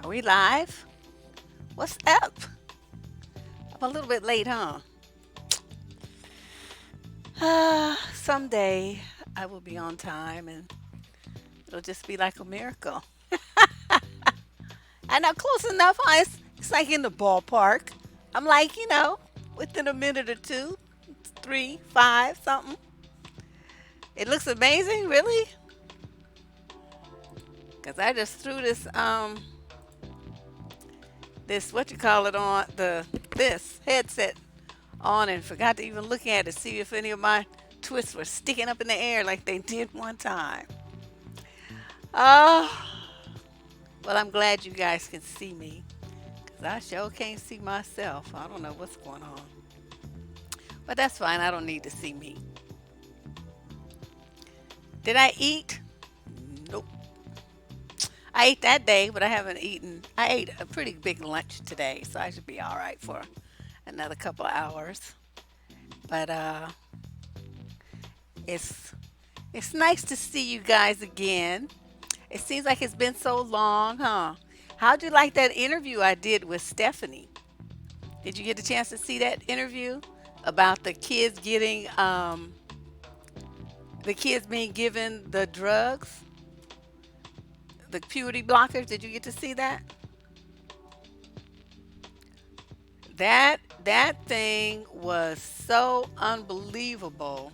Are we live? What's up? I'm a little bit late, huh? Someday I will be on time and it'll just be like a miracle. I know, close enough, huh? It's like in the ballpark. I'm like, within a minute or two, three, five, something. It looks amazing, really? Because I just threw this, what you call it, on this headset on and forgot to even look at it, see if any of my twists were sticking up in the air like they did one time. Oh, well, I'm glad you guys can see me because I sure can't see myself. I don't know what's going on. But that's fine. I don't need to see me. Did I eat? Nope. I ate that day, but I haven't eaten. I ate a pretty big lunch today, so I should be all right for another couple of hours. But it's it's nice to see you guys again. It seems like it's been so long, huh? How'd you like that interview I did with Stephanie? Did you get a chance to see that interview about the kids being given the drugs, the puberty blockers? Did you get to see that? That thing was so unbelievable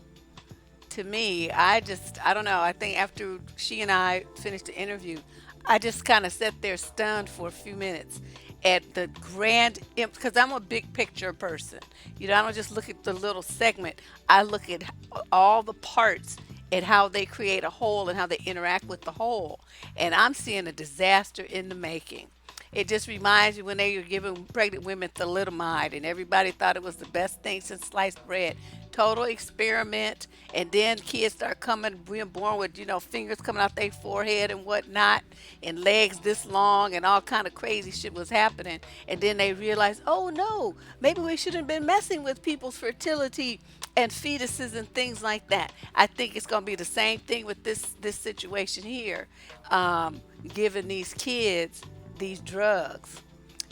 to me. I don't know. I think after she and I finished the interview, I just kind of sat there stunned for a few minutes at the grand because I'm a big picture person. I don't just look at the little segment. I look at all the parts and how they create a whole and how they interact with the whole. And I'm seeing a disaster in the making. It just reminds you when they were giving pregnant women thalidomide and everybody thought it was the best thing since sliced bread. Total experiment. And then kids start being born with, fingers coming out their forehead and whatnot and legs this long and all kind of crazy shit was happening. And then they realized, oh no, maybe we shouldn't have been messing with people's fertility and fetuses and things like that. I think it's going to be the same thing with this situation here, giving these kids these drugs.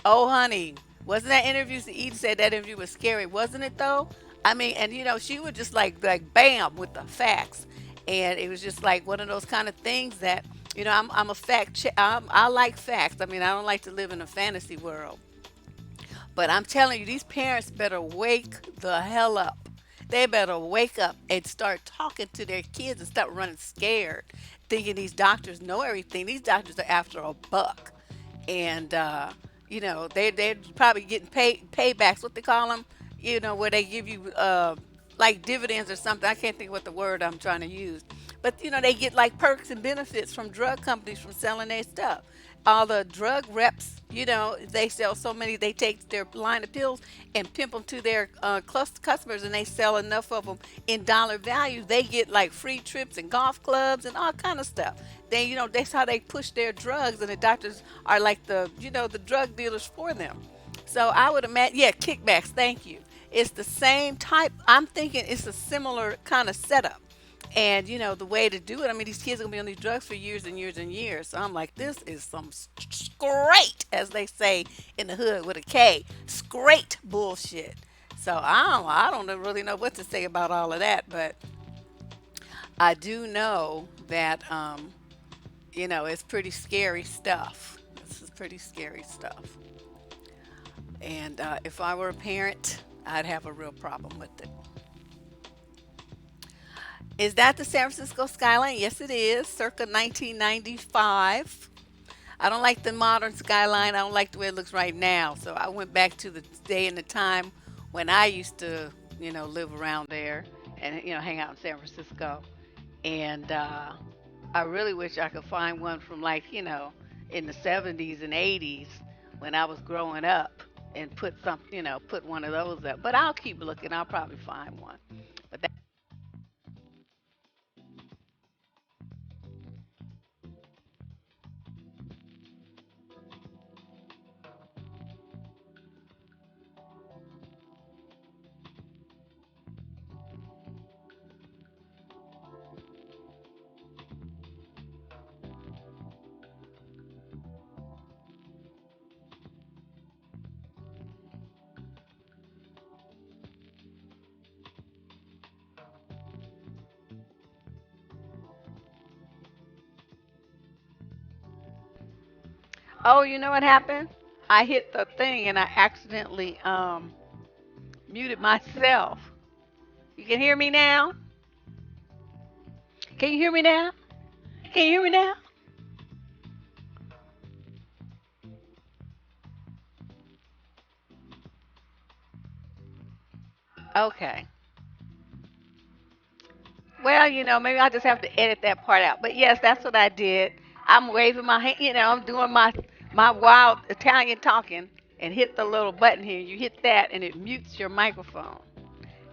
Oh, honey, wasn't that interview? Eden said that interview was scary, wasn't it though? I mean, and she was just like bam with the facts, and it was just like one of those kind of things that I'm a I like facts. I mean, I don't like to live in a fantasy world. But I'm telling you, these parents better wake the hell up. They better wake up and start talking to their kids and stop running scared, thinking these doctors know everything. These doctors are after a buck. And, they're probably getting paybacks, what they call them, where they give you like dividends or something. I can't think what the word I'm trying to use. But, they get like perks and benefits from drug companies from selling their stuff. All the drug reps, they sell so many, they take their line of pills and pimp them to their customers, and they sell enough of them in dollar value. They get like free trips and golf clubs and all kind of stuff. They, that's how they push their drugs, and the doctors are like the drug dealers for them. So I would imagine, yeah, kickbacks. Thank you. It's the same type. I'm thinking it's a similar kind of setup. And the way to do it. I mean, these kids are gonna be on these drugs for years and years and years. So I'm like, this is some straight, as they say in the hood with a K, straight bullshit. So I don't really know what to say about all of that, but I do know that it's pretty scary stuff. This is pretty scary stuff. And if I were a parent, I'd have a real problem with it. Is that the San Francisco skyline? Yes, it is, circa 1995. I don't like the modern skyline. I don't like the way it looks right now. So I went back to the day and the time when I used to, live around there and, hang out in San Francisco. And I really wish I could find one from like, in the 70s and 80s when I was growing up and put one of those up. But I'll keep looking. I'll probably find one. But Oh, you know what happened? I hit the thing and I accidentally muted myself. You can hear me now? Can you hear me now? Can you hear me now? Okay. Well, maybe I'll just have to edit that part out. But yes, that's what I did. I'm waving my hand, I'm doing my wild Italian talking and hit the little button here. You hit that and it mutes your microphone.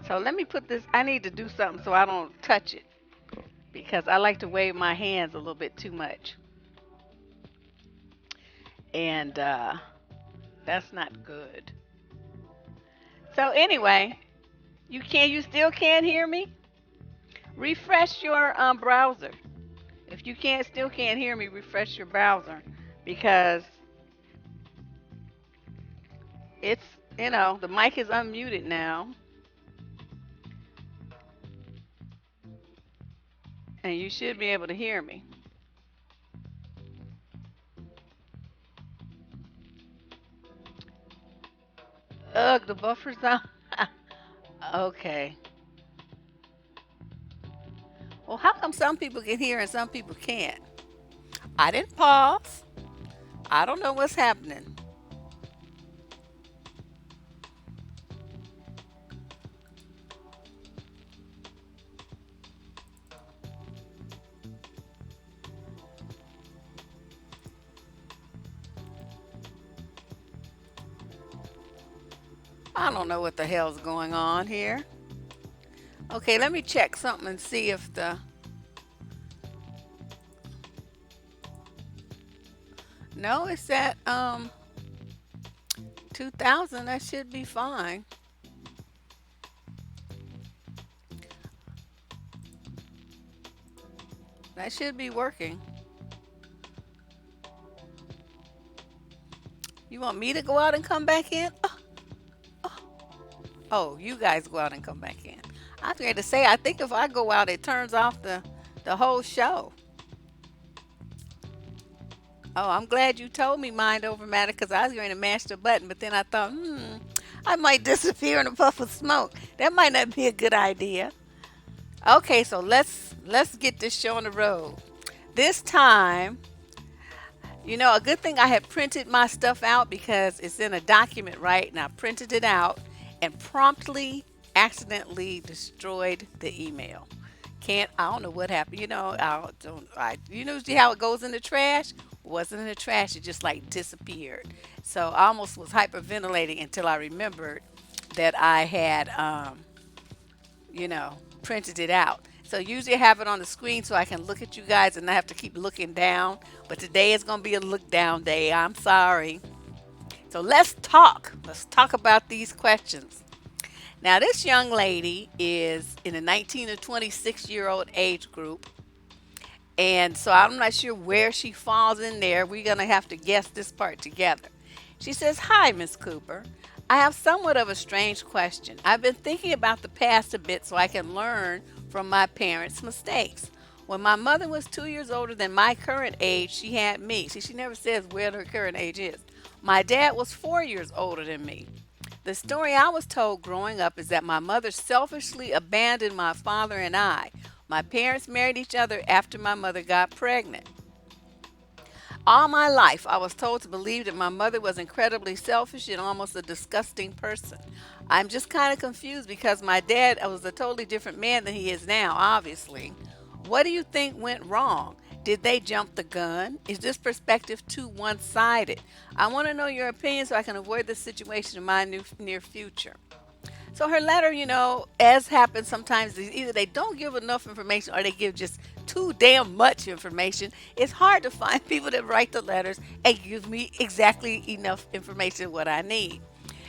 So let me put this, I need to do something so I don't touch it because I like to wave my hands a little bit too much. And that's not good. So anyway, you still can't hear me? Refresh your browser. If you still can't hear me, refresh your browser because it's the mic is unmuted now, and you should be able to hear me. Ugh, the buffer's on. Okay. Well, how come some people can hear and some people can't? I didn't pause. I don't know what's happening. I don't know what the hell's going on here. Okay, let me check something and see if the. No, it's at 2000. That should be fine. That should be working. You want me to go out and come back in? Oh, you guys go out and come back in. I was going to say, I think if I go out, it turns off the whole show. Oh, I'm glad you told me mind over matter because I was going to mash the button, but then I thought, I might disappear in a puff of smoke. That might not be a good idea. Okay, so let's get this show on the road. This time, a good thing I had printed my stuff out because it's in a document, right? And I printed it out and promptly accidentally destroyed the email. I don't know what happened. See how it goes in the trash? Wasn't in the trash. It just like disappeared. So I almost was hyperventilating until I remembered that I had, printed it out. So usually I have it on the screen so I can look at you guys and not have to keep looking down. But today is going to be a look down day. I'm sorry. So let's talk. Let's talk about these questions. Now, this young lady is in a 19 to 26-year-old age group. And so I'm not sure where she falls in there. We're going to have to guess this part together. She says, "Hi, Miss Cooper. I have somewhat of a strange question. I've been thinking about the past a bit so I can learn from my parents' mistakes. When my mother was 2 years older than my current age, she had me." See, she never says where her current age is. "My dad was 4 years older than me. The story I was told growing up is that my mother selfishly abandoned my father and I. My parents married each other after my mother got pregnant. All my life, I was told to believe that my mother was incredibly selfish and almost a disgusting person. I'm just kind of confused because my dad was a totally different man than he is now, obviously. What do you think went wrong? Did they jump the gun? Is this perspective too one sided? I want to know your opinion so I can avoid this situation in my near future." So her letter, as happens sometimes, either they don't give enough information or they give just too damn much information. It's hard to find people that write the letters and give me exactly enough information what I need.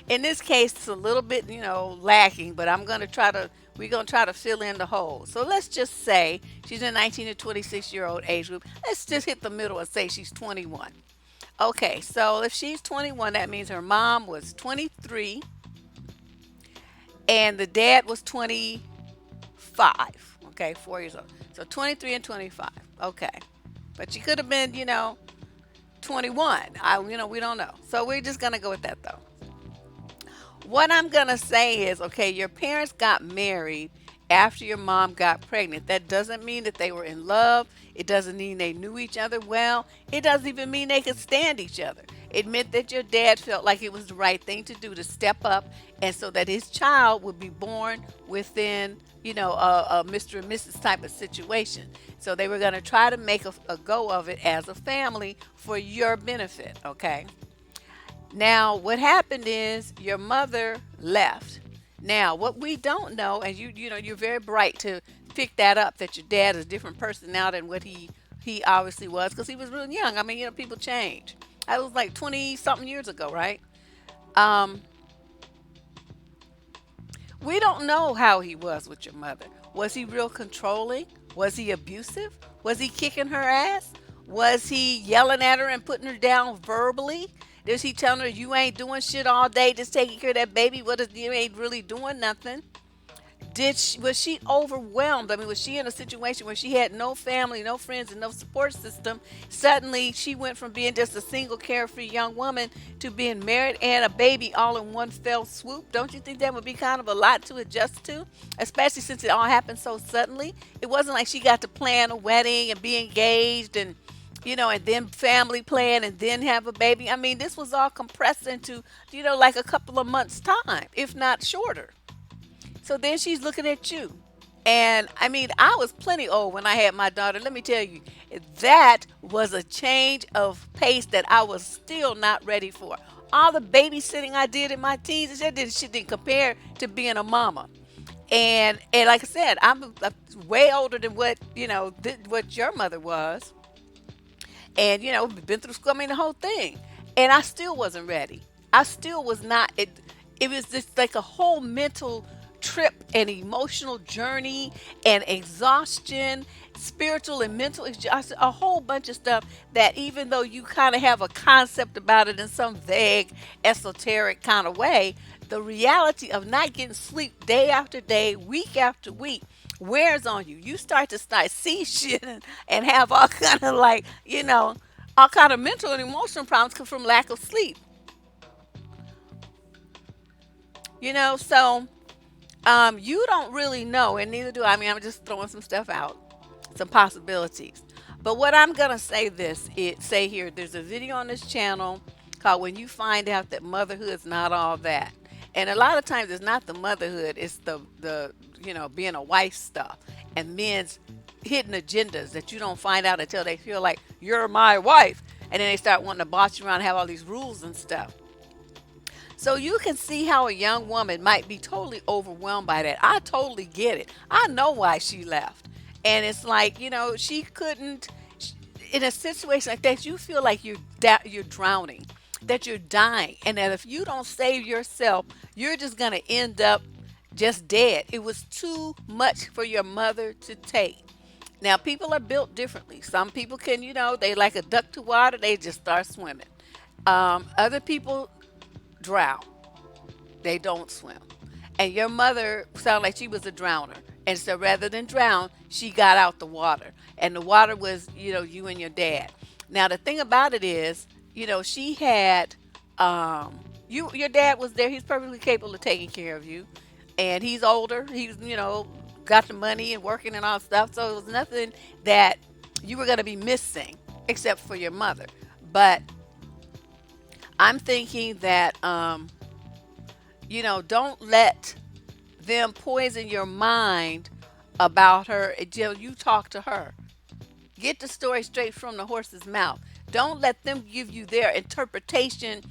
In this case, it's a little bit, lacking, but we're going to try to fill in the hole. So let's just say she's in a 19 to 26-year-old age group. Let's just hit the middle and say she's 21. Okay, so if she's 21, that means her mom was 23 and the dad was 25. Okay, 4 years old. So 23 and 25. Okay. But she could have been, 21. We don't know. So we're just gonna go with that though. What I'm gonna say is, okay, your parents got married after your mom got pregnant. That doesn't mean that they were in love. It doesn't mean they knew each other well. It doesn't even mean they could stand each other. It meant that your dad felt like it was the right thing to do to step up, and so that his child would be born within, a Mr. and Mrs. type of situation. So they were going to try to make a go of it as a family for your benefit, okay? Now, what happened is your mother left. Now, what we don't know, and you're very bright to pick that up, that your dad is a different person now than what he obviously was, because he was really young. I mean, people change. That was like 20 something years ago, right? Um, we don't know how he was with your mother. Was he real controlling? Was he abusive? Was he kicking her ass? Was he yelling at her and putting her down verbally? Was he telling her you ain't doing shit all day, just taking care of that baby? What is you ain't really doing nothing? Was she overwhelmed? I mean, was she in a situation where she had no family, no friends, and no support system? Suddenly, she went from being just a single, carefree young woman to being married and a baby all in one fell swoop. Don't you think that would be kind of a lot to adjust to, especially since it all happened so suddenly? It wasn't like she got to plan a wedding and be engaged and then family plan and then have a baby. I mean, this was all compressed into, like a couple of months' time, if not shorter. So then she's looking at you. And I mean, I was plenty old when I had my daughter. Let me tell you, that was a change of pace that I was still not ready for. All the babysitting I did in my teens, shit didn't compare to being a mama. And like I said, I'm way older than what your mother was, and been through school. I mean, the whole thing, and I still wasn't ready. I still was not. It was just like a whole mental trip and emotional journey and exhaustion, spiritual and mental exhaustion, a whole bunch of stuff that even though you kind of have a concept about it in some vague, esoteric kind of way, the reality of not getting sleep day after day, week after week, wears on you. You start see shit and have all kind of all kind of mental and emotional problems come from lack of sleep. So you don't really know, and neither do I. I mean, I'm just throwing some stuff out, some possibilities. But what I'm gonna say here, there's a video on this channel called "When You Find Out That Motherhood's Not All That," and a lot of times it's not the motherhood, it's the being a wife stuff and men's hidden agendas that you don't find out until they feel like you're my wife, and then they start wanting to boss you around and have all these rules and stuff. So you can see how a young woman might be totally overwhelmed by that. I totally get it. I know why she left. And it's like, she couldn't, in a situation like that, you feel like you're drowning, that you're dying, and that if you don't save yourself, you're just going to end up just dead. It was too much for your mother to take. Now, people are built differently. Some people can, they like a duck to water, they just start swimming. Other people drown. They don't swim. And your mother sounded like she was a drowner. And so rather than drown, she got out the water. And the water was, you and your dad. Now the thing about it is, she had your dad was there. He's perfectly capable of taking care of you. And he's older. He's, got the money and working and all stuff. So it was nothing that you were gonna be missing except for your mother. But I'm thinking that don't let them poison your mind about her until you talk to her. Get the story straight from the horse's mouth. Don't let them give you their interpretation,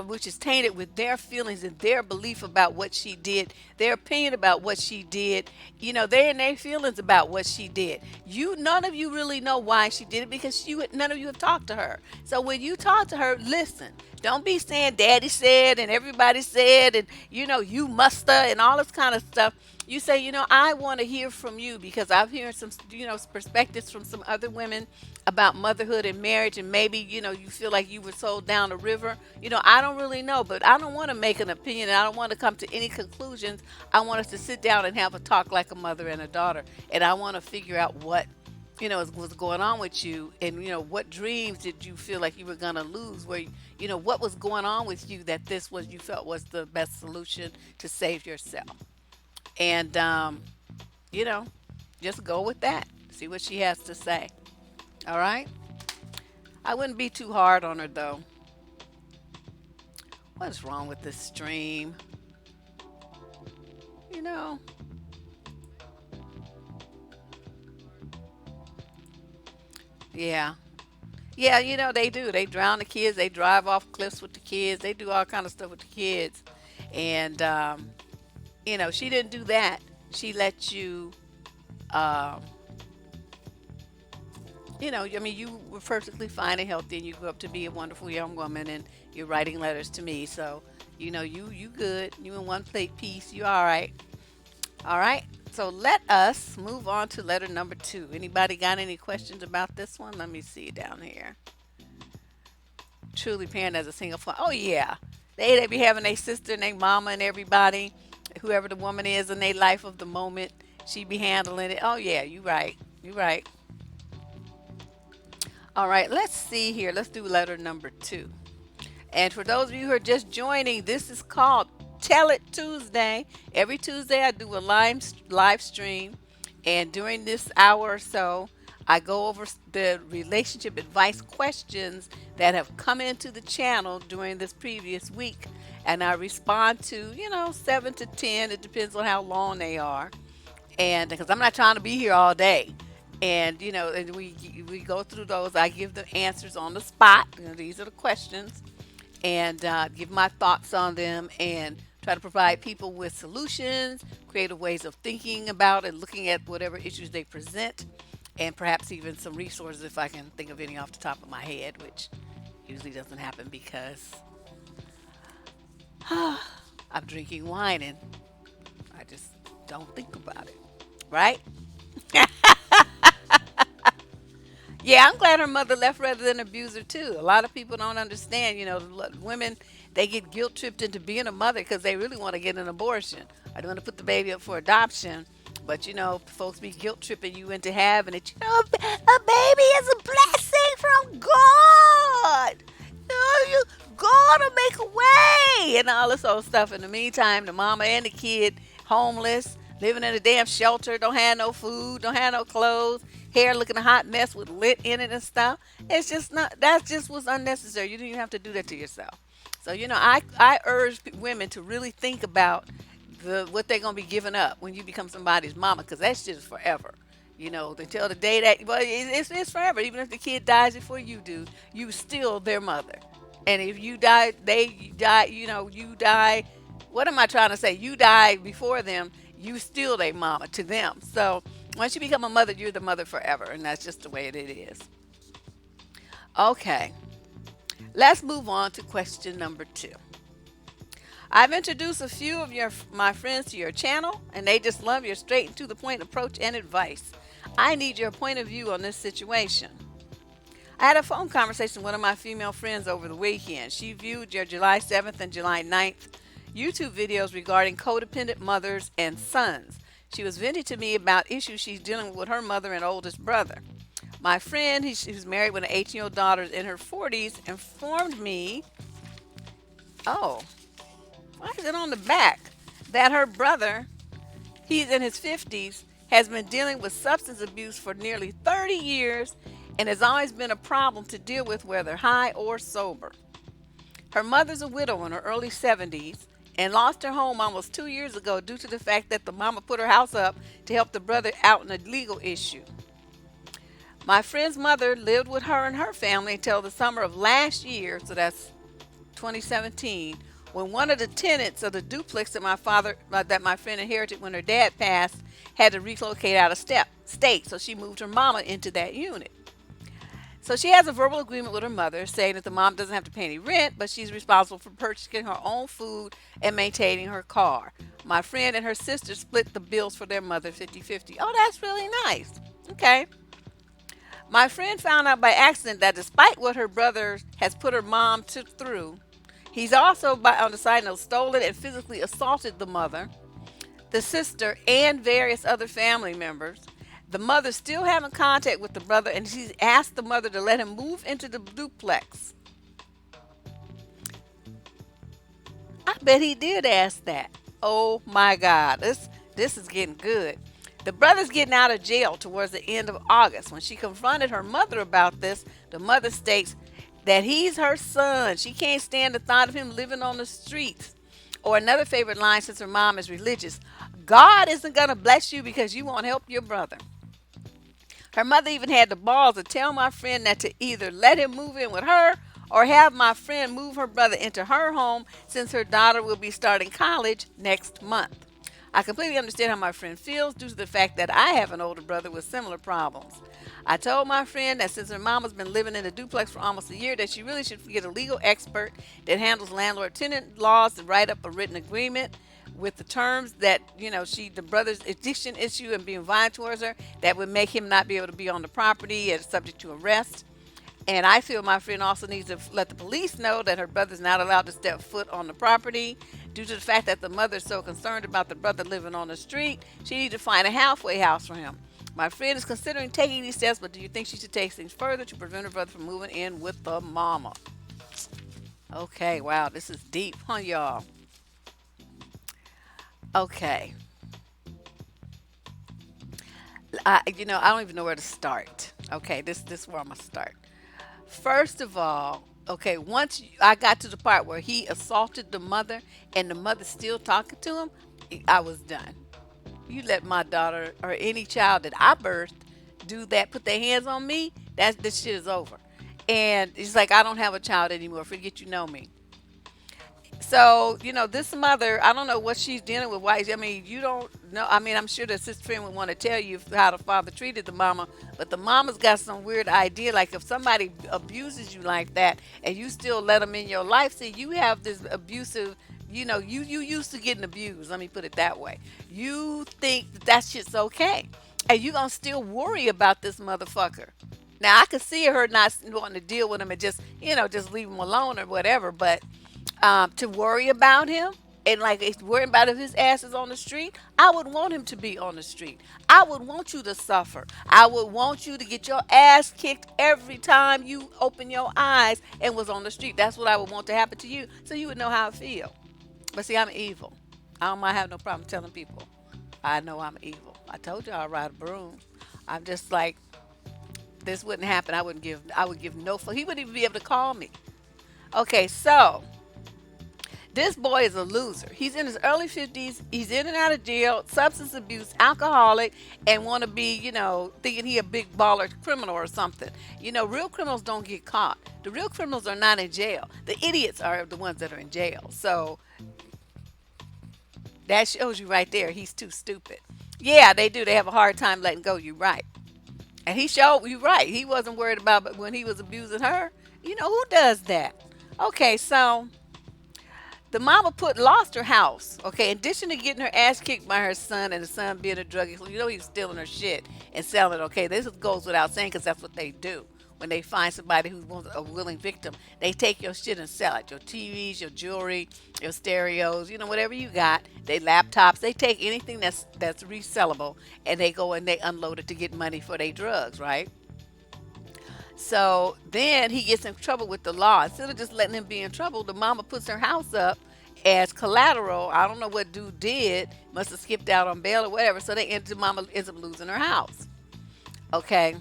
which is tainted with their feelings and their belief about what she did, their opinion about what she did. They're in their feelings about what she did. None of you really know why she did it because none of you have talked to her. So when you talk to her, listen. Don't be saying daddy said and everybody said and you musta and all this kind of stuff. You say, I want to hear from you because I've heard some, perspectives from some other women about motherhood and marriage, and maybe, you feel like you were sold down the river. I don't really know, but I don't want to make an opinion. And I don't want to come to any conclusions. I want us to sit down and have a talk like a mother and a daughter, and I want to figure out what what's going on with you, and what dreams did you feel like you were gonna lose, where what was going on with you that this was you felt was the best solution to save yourself. And you know just go with that, see what she has to say. All right, I wouldn't be too hard on her though. What's wrong with this stream? you know yeah. Yeah, they do. They drown the kids. They drive off cliffs with the kids. They do all kind of stuff with the kids. And she didn't do that. She let you, um, I mean, you were perfectly fine and healthy, and you grew up to be a wonderful young woman, and you're writing letters to me. So, you good. You in one plate piece. You all right. All right. So let us move on to letter number two. Anybody got any questions about this one? Let me see down here. Truly parent as a single father. Oh yeah, they be having their sister and their mama and everybody, whoever the woman is in their life of the moment. She be handling it. Oh yeah, you right. You right. All right, let's see here. Let's do letter number two. And for those of you who are just joining, this is called Tell It Tuesday. Every Tuesday, I do a live stream. And during this hour or so, I go over the relationship advice questions that have come into the channel during this previous week. And I respond to, 7 to 10. It depends on how long they are. And because I'm not trying to be here all day. And, and we go through those. I give the answers on the spot. These are the questions, and give my thoughts on them, and try to provide people with solutions, creative ways of thinking about and looking at whatever issues they present, and perhaps even some resources if I can think of any off the top of my head, which usually doesn't happen because I'm drinking wine and I just don't think about it, right? Yeah, I'm glad her mother left rather than abuse her too. A lot of people don't understand. Women, they get guilt tripped into being a mother because they really want to get an abortion or they want to put the baby up for adoption. But folks be guilt tripping you into having it. A baby is a blessing from God. You God will make a way and all this old stuff. In the meantime, the mama and the kid homeless, living in a damn shelter, don't have no food, don't have no clothes, hair looking a hot mess with lint in it and stuff. It's just not. That just was unnecessary. You didn't even have to do that to yourself. So I urge women to really think about what they're gonna be giving up when you become somebody's mama, because that's just forever. Until the day that, well, it's forever. Even if the kid dies before you do, you still their mother. And if you die, they die. You die. What am I trying to say? You die before them. You still their mama to them. So once you become a mother, you're the mother forever, and that's just the way it is. Okay, let's move on to question number two. I've introduced a few of my friends to your channel, and they just love your straight and to the point approach and advice. I need your point of view on this situation. I had a phone conversation with one of my female friends over the weekend. She viewed your July 7th and July 9th YouTube videos regarding codependent mothers and sons. She was venting to me about issues she's dealing with her mother and oldest brother. My friend, who's married with an 18-year-old daughter in her 40s, informed me, oh, why is it on the back? That her brother, he's in his 50s, has been dealing with substance abuse for nearly 30 years and has always been a problem to deal with, whether high or sober. Her mother's a widow in her early 70s and lost her home almost 2 years ago due to the fact that the mama put her house up to help the brother out in a legal issue. My friend's mother lived with her and her family until the summer of last year, so that's 2017, when one of the tenants of the duplex that my friend inherited when her dad passed had to relocate out of state, so she moved her mama into that unit. So she has a verbal agreement with her mother saying that the mom doesn't have to pay any rent, but she's responsible for purchasing her own food and maintaining her car. My friend and her sister split the bills for their mother 50-50. Oh, that's really nice. Okay. My friend found out by accident that despite what her brother has put her mom through, he's also, on the side note, stolen and physically assaulted the mother, the sister, and various other family members. The mother's still having contact with the brother, and she's asked the mother to let him move into the duplex. I bet he did ask that. Oh my God, this is getting good. The brother's getting out of jail towards the end of August. When she confronted her mother about this, the mother states that he's her son. She can't stand the thought of him living on the streets. Or another favorite line, since her mom is religious, God isn't going to bless you because you won't help your brother. Her mother even had the balls to tell my friend that to either let him move in with her or have my friend move her brother into her home since her daughter will be starting college next month. I completely understand how my friend feels due to the fact that I have an older brother with similar problems. I told my friend that since her mama's been living in a duplex for almost a year, that she really should get a legal expert that handles landlord tenant laws and write up a written agreement with the terms that the brother's addiction issue and being violent towards her, that would make him not be able to be on the property and subject to arrest. And I feel my friend also needs to let the police know that her brother's not allowed to step foot on the property due to the fact that the mother is so concerned about the brother living on the street. She needs to find a halfway house for him. My friend is considering taking these steps, but do you think she should take things further to prevent her brother from moving in with the mama? Okay, wow, this is deep, huh, y'all? Okay, I don't even know where to start. Okay, this is where I'm gonna start. First of all, okay, I got to the part where he assaulted the mother and the mother still talking to him, I was done. You let my daughter or any child that I birthed do that, put their hands on me, this shit is over. And it's like I don't have a child anymore. Forget you know me. So, this mother, I don't know what she's dealing with. Why? I mean, you don't know. I mean, I'm sure the sister friend would want to tell you how the father treated the mama, but the mama's got some weird idea. Like if somebody abuses you like that and you still let them in your life, see, you have this abusive. You used to getting abused. Let me put it that way. You think that shit's okay, and you gonna still worry about this motherfucker. Now I could see her not wanting to deal with him and just leave him alone or whatever, but to worry about him and like it's worrying about if his ass is on the street, I would want him to be on the street. I would want you to suffer. I would want you to get your ass kicked every time you open your eyes and was on the street. That's what I would want to happen to you, so you would know how I feel. But see, I'm evil. I don't mind have no problem telling people. I know I'm evil. I told you I ride a broom. I'm just like this wouldn't happen. I would give no fuck. He wouldn't even be able to call me. Okay, so this boy is a loser. He's in his early 50s. He's in and out of jail, substance abuse, alcoholic, and want to be, thinking he a big baller criminal or something. Real criminals don't get caught. The real criminals are not in jail. The idiots are the ones that are in jail. So that shows you right there. He's too stupid. Yeah, they do. They have a hard time letting go. You're right. And he showed you right. He wasn't worried about when he was abusing her. Who does that? Okay, so the mama lost her house. Okay, in addition to getting her ass kicked by her son and the son being a drug, he was stealing her shit and selling it. Okay, this goes without saying because that's what they do. When they find somebody who wants a willing victim, they take your shit and sell it. Your TVs, your jewelry, your stereos, whatever you got. They laptops. They take anything that's resellable and they go and they unload it to get money for their drugs, right? So then he gets in trouble with the law. Instead of just letting him be in trouble, the mama puts her house up as collateral. I don't know what dude did. Must have skipped out on bail or whatever. So the mama ends up losing her house. Okay.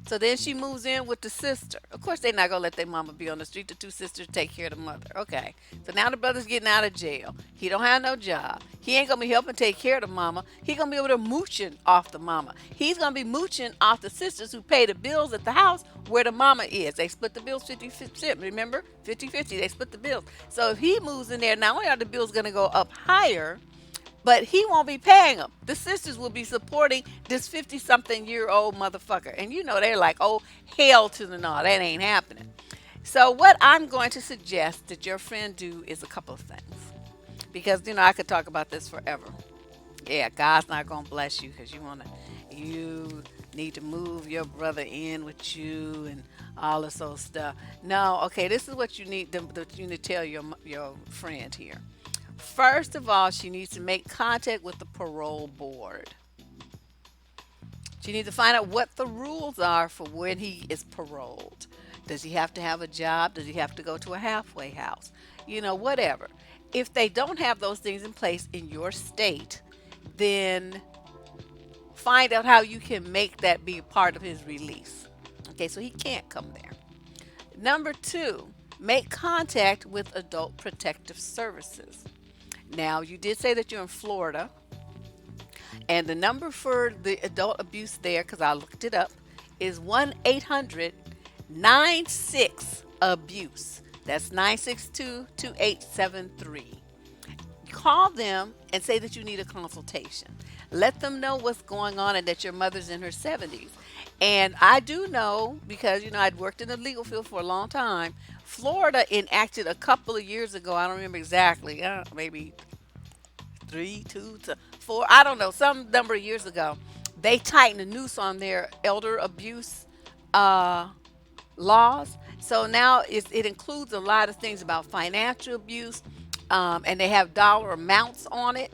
So then she moves in with the sister. Of course, they're not gonna let their mama be on the street. The two sisters take care of the mother. Okay. So now the brother's getting out of jail. He don't have no job. He ain't gonna be helping take care of the mama. He gonna be able to mooching off the mama. He's gonna be mooching off the sisters who pay the bills at the house where the mama is. They split the bills 50-50. Remember? 50-50. They split the bills. So if he moves in there, not only are the bills gonna go up higher, but he won't be paying them. The sisters will be supporting this 50-something-year-old motherfucker. And they're like, oh, hell to the no, that ain't happening. So what I'm going to suggest that your friend do is a couple of things. Because, I could talk about this forever. Yeah, God's not going to bless you because you need to move your brother in with you and all this old stuff. No, okay, this is what you need to tell your friend here. First of all, she needs to make contact with the parole board. You need to find out what the rules are for when he is paroled. Does he have to have a job? Does he have to go to a halfway house? Whatever. If they don't have those things in place in your state, then find out how you can make that be a part of his release. Okay, so he can't come there. Number two, make contact with Adult Protective Services. Now, you did say that you're in Florida, and the number for the adult abuse there, because I looked it up, is 1 800 96 abuse. That's 962 2873. Call them and say that you need a consultation. Let them know what's going on and that your mother's in her 70s. And I do know, because I'd worked in the legal field for a long time. Florida enacted a couple of years ago, I don't remember exactly, maybe 3, 2 to 4, I don't know, some number of years ago. They tightened the noose on their elder abuse uh, laws. So now it includes a lot of things about financial abuse, and they have dollar amounts on it.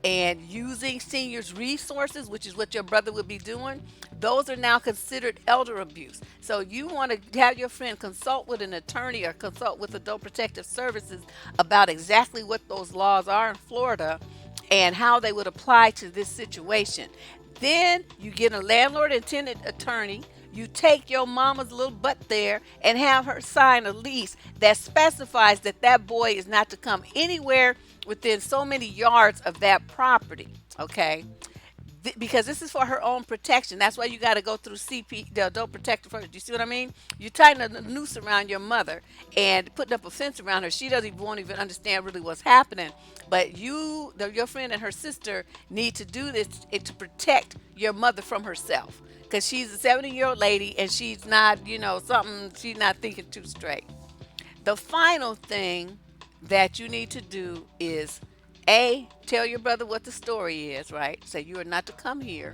And using seniors' resources, which is what your brother would be doing, those are now considered elder abuse. So you want to have your friend consult with an attorney or consult with Adult Protective Services about exactly what those laws are in Florida and how they would apply to this situation. Then you get a landlord and tenant attorney. You take your mama's little butt there and have her sign a lease that specifies that that boy is not to come anywhere within so many yards of that property. Okay? Because this is for her own protection. That's why you got to go through the adult protective first. You see what I mean? You tighten a noose around your mother and putting up a fence around her. She doesn't even won't even understand really what's happening. But your friend and her sister need to do this to protect your mother from herself, because she's a 70-year-old lady and she's not, something, she's not thinking too straight. The final thing that you need to do is tell your brother what the story is, right? Say you are not to come here.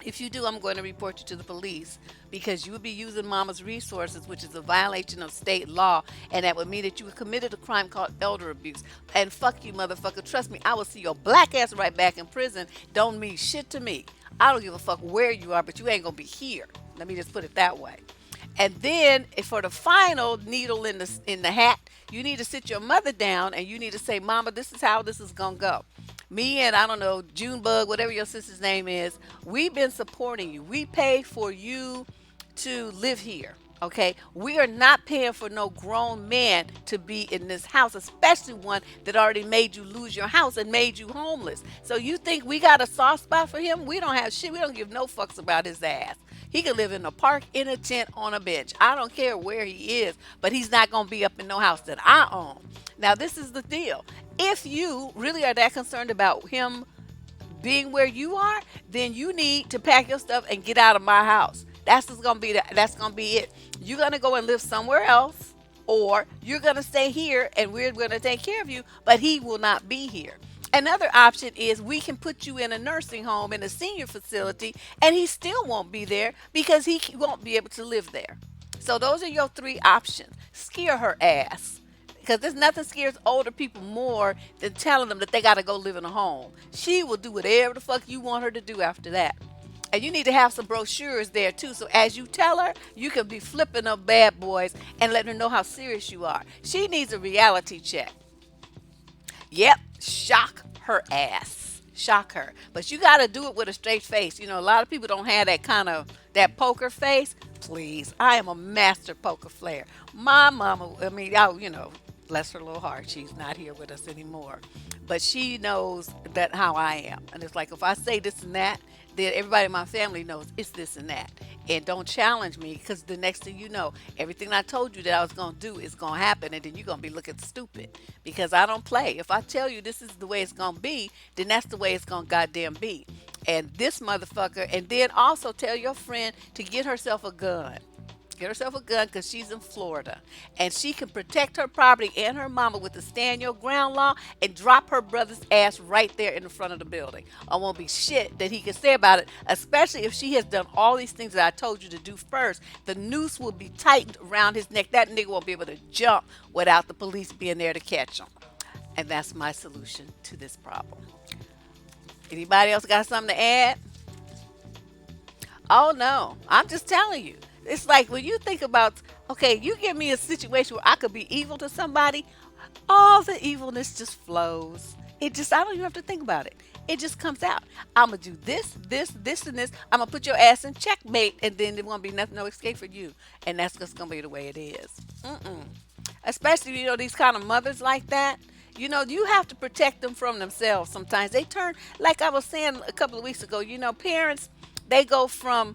If you do, I'm going to report you to the police because you would be using mama's resources, which is a violation of state law, and that would mean that you committed a crime called elder abuse. And fuck you, motherfucker. Trust me, I will see your black ass right back in prison. Don't mean shit to me. I don't give a fuck where you are, but you ain't gonna be here. Let me just put it that way. And then for the final needle in the hat, you need to sit your mother down and you need to say, Mama, this is how this is gonna go. Me and I don't know, Junebug, whatever your sister's name is, we've been supporting you. We pay for you to live here. Okay, we are not paying for no grown man to be in this house, especially one that already made you lose your house and made you homeless. So you think we got a soft spot for him? We don't have shit. We don't give no fucks about his ass. He could live in a park, in a tent, on a bench. I don't care where he is, but he's not gonna be up in no house that I own. Now this is the deal. If you really are that concerned about him being where you are, then you need to pack your stuff and get out of my house. That's gonna be it. You're gonna go and live somewhere else, or you're gonna stay here and we're gonna take care of you, but he will not be here. Another option is we can put you in a nursing home, in a senior facility, and he still won't be there because he won't be able to live there. So those are your three options. Scare her ass. Because there's nothing scares older people more than telling them that they got to go live in a home. She will do whatever the fuck you want her to do after that. And you need to have some brochures there too. So as you tell her, you can be flipping up bad boys and letting her know how serious you are. She needs a reality check. Yep, shock her ass. Shock her. But you got to do it with a straight face. A lot of people don't have that poker face. Please, I am a master poker player. My mama, bless her little heart, she's not here with us anymore. But she knows that how I am. And it's like if I say this and that, then everybody in my family knows it's this and that. And don't challenge me, because the next thing you know, everything I told you that I was going to do is going to happen. And then you're going to be looking stupid, because I don't play. If I tell you this is the way it's going to be, then that's the way it's going to goddamn be. And this motherfucker, and then also tell your friend to get herself a gun. Get herself a gun, because she's in Florida. And she can protect her property and her mama with the stand your ground law and drop her brother's ass right there in the front of the building. I won't be shit that he can say about it, especially if she has done all these things that I told you to do first. The noose will be tightened around his neck. That nigga won't be able to jump without the police being there to catch him. And that's my solution to this problem. Anybody else got something to add? Oh no, I'm just telling you. It's like when you think about, okay, you give me a situation where I could be evil to somebody, all the evilness just flows. It just, I don't even have to think about it. It just comes out. I'm gonna do this, and this. I'm gonna put your ass in checkmate, and then there won't be nothing, no escape for you. And that's just gonna be the way it is. Mm-mm. Especially, these kind of mothers like that. You have to protect them from themselves sometimes. They turn, like I was saying a couple of weeks ago, parents, they go from,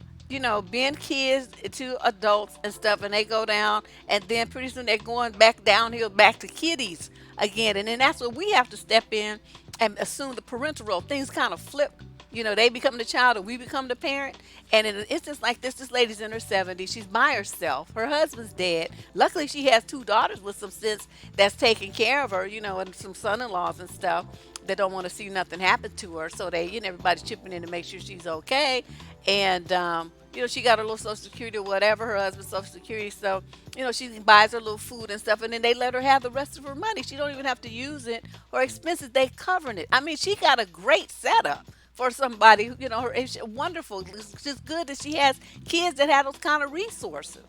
being kids to adults and stuff, and they go down, and then pretty soon they're going back downhill, back to kiddies again. And then that's where we have to step in and assume the parental role. Things kind of flip. They become the child and we become the parent. And in an instance like this lady's in her 70s. She's by herself. Her husband's dead. Luckily, she has two daughters with some sense that's taking care of her, and some son in laws and stuff that don't want to see nothing happen to her. So everybody's chipping in to make sure she's okay. And, she got her little Social Security or whatever, her husband's Social Security. So, she buys her little food and stuff, and then they let her have the rest of her money. She don't even have to use it. Her expenses, they covering it. I mean, she got a great setup for somebody who, it's wonderful. It's just good that she has kids that have those kind of resources.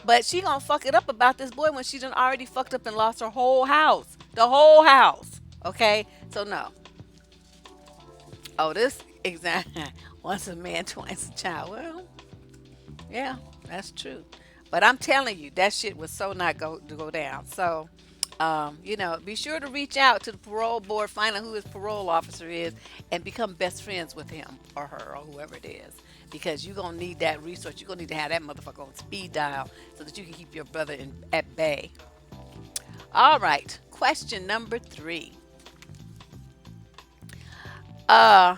But she gonna fuck it up about this boy when she done already fucked up and lost her whole house. The whole house. Okay? So no. Oh, this exact once a man, twice a child. Well, yeah, that's true. But I'm telling you, that shit was so not go to go down. So, be sure to reach out to the parole board, find out who his parole officer is, and become best friends with him or her or whoever it is. Because you're gonna need that resource. You're gonna need to have that motherfucker on speed dial so that you can keep your brother at bay. All right. Question number 3. Uh,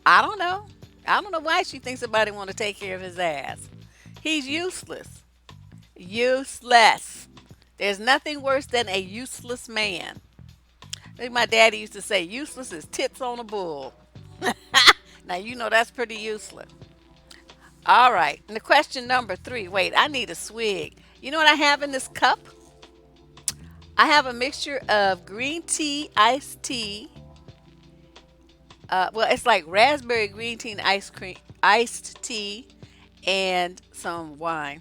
I don't know. I don't know why she thinks somebody want to take care of his ass. He's useless. Useless. There's nothing worse than a useless man. Like my daddy used to say, useless is tits on a bull. Now that's pretty useless. All right. And the question number 3. Wait, I need a swig. You know what I have in this cup? I have a mixture of green tea, iced tea. Well, it's like raspberry green tea and iced tea, and some wine.